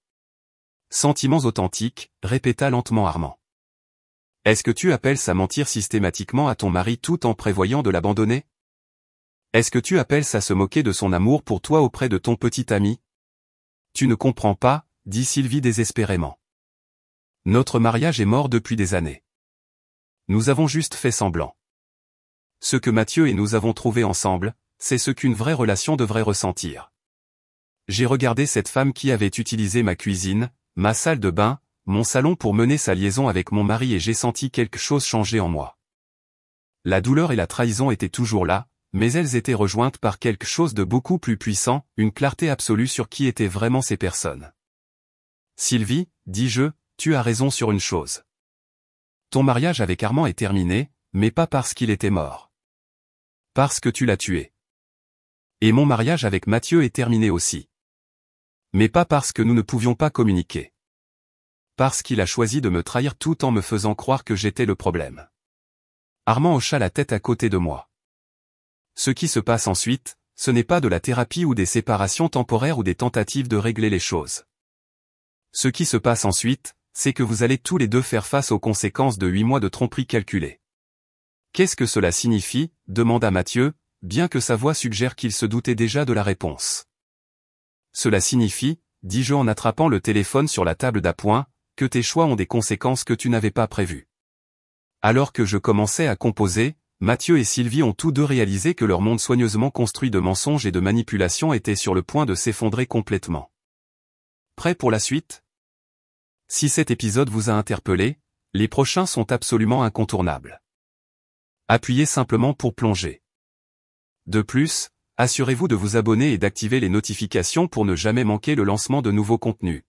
Sentiments authentiques, répéta lentement Armand. Est-ce que tu appelles ça mentir systématiquement à ton mari tout en prévoyant de l'abandonner? Est-ce que tu appelles ça se moquer de son amour pour toi auprès de ton petit ami? Tu ne comprends pas, dit Sylvie désespérément. Notre mariage est mort depuis des années. Nous avons juste fait semblant. Ce que Mathieu et nous avons trouvé ensemble, c'est ce qu'une vraie relation devrait ressentir. J'ai regardé cette femme qui avait utilisé ma cuisine, ma salle de bain, mon salon pour mener sa liaison avec mon mari et j'ai senti quelque chose changer en moi. La douleur et la trahison étaient toujours là, mais elles étaient rejointes par quelque chose de beaucoup plus puissant, une clarté absolue sur qui étaient vraiment ces personnes. Sylvie, dis-je, tu as raison sur une chose. Ton mariage avec Armand est terminé, mais pas parce qu'il était mort. Parce que tu l'as tué. Et mon mariage avec Mathieu est terminé aussi. Mais pas parce que nous ne pouvions pas communiquer. Parce qu'il a choisi de me trahir tout en me faisant croire que j'étais le problème. Armand hocha la tête à côté de moi. Ce qui se passe ensuite, ce n'est pas de la thérapie ou des séparations temporaires ou des tentatives de régler les choses. Ce qui se passe ensuite, c'est que vous allez tous les 2 faire face aux conséquences de 8 mois de tromperie calculée. Qu'est-ce que cela signifie? Demanda Mathieu, bien que sa voix suggère qu'il se doutait déjà de la réponse. Cela signifie, dis-je en attrapant le téléphone sur la table d'appoint, que tes choix ont des conséquences que tu n'avais pas prévues. Alors que je commençais à composer, Mathieu et Sylvie ont tous 2 réalisé que leur monde soigneusement construit de mensonges et de manipulations était sur le point de s'effondrer complètement. Prêt pour la suite? Si cet épisode vous a interpellé, les prochains sont absolument incontournables. Appuyez simplement pour plonger. De plus, assurez-vous de vous abonner et d'activer les notifications pour ne jamais manquer le lancement de nouveaux contenus.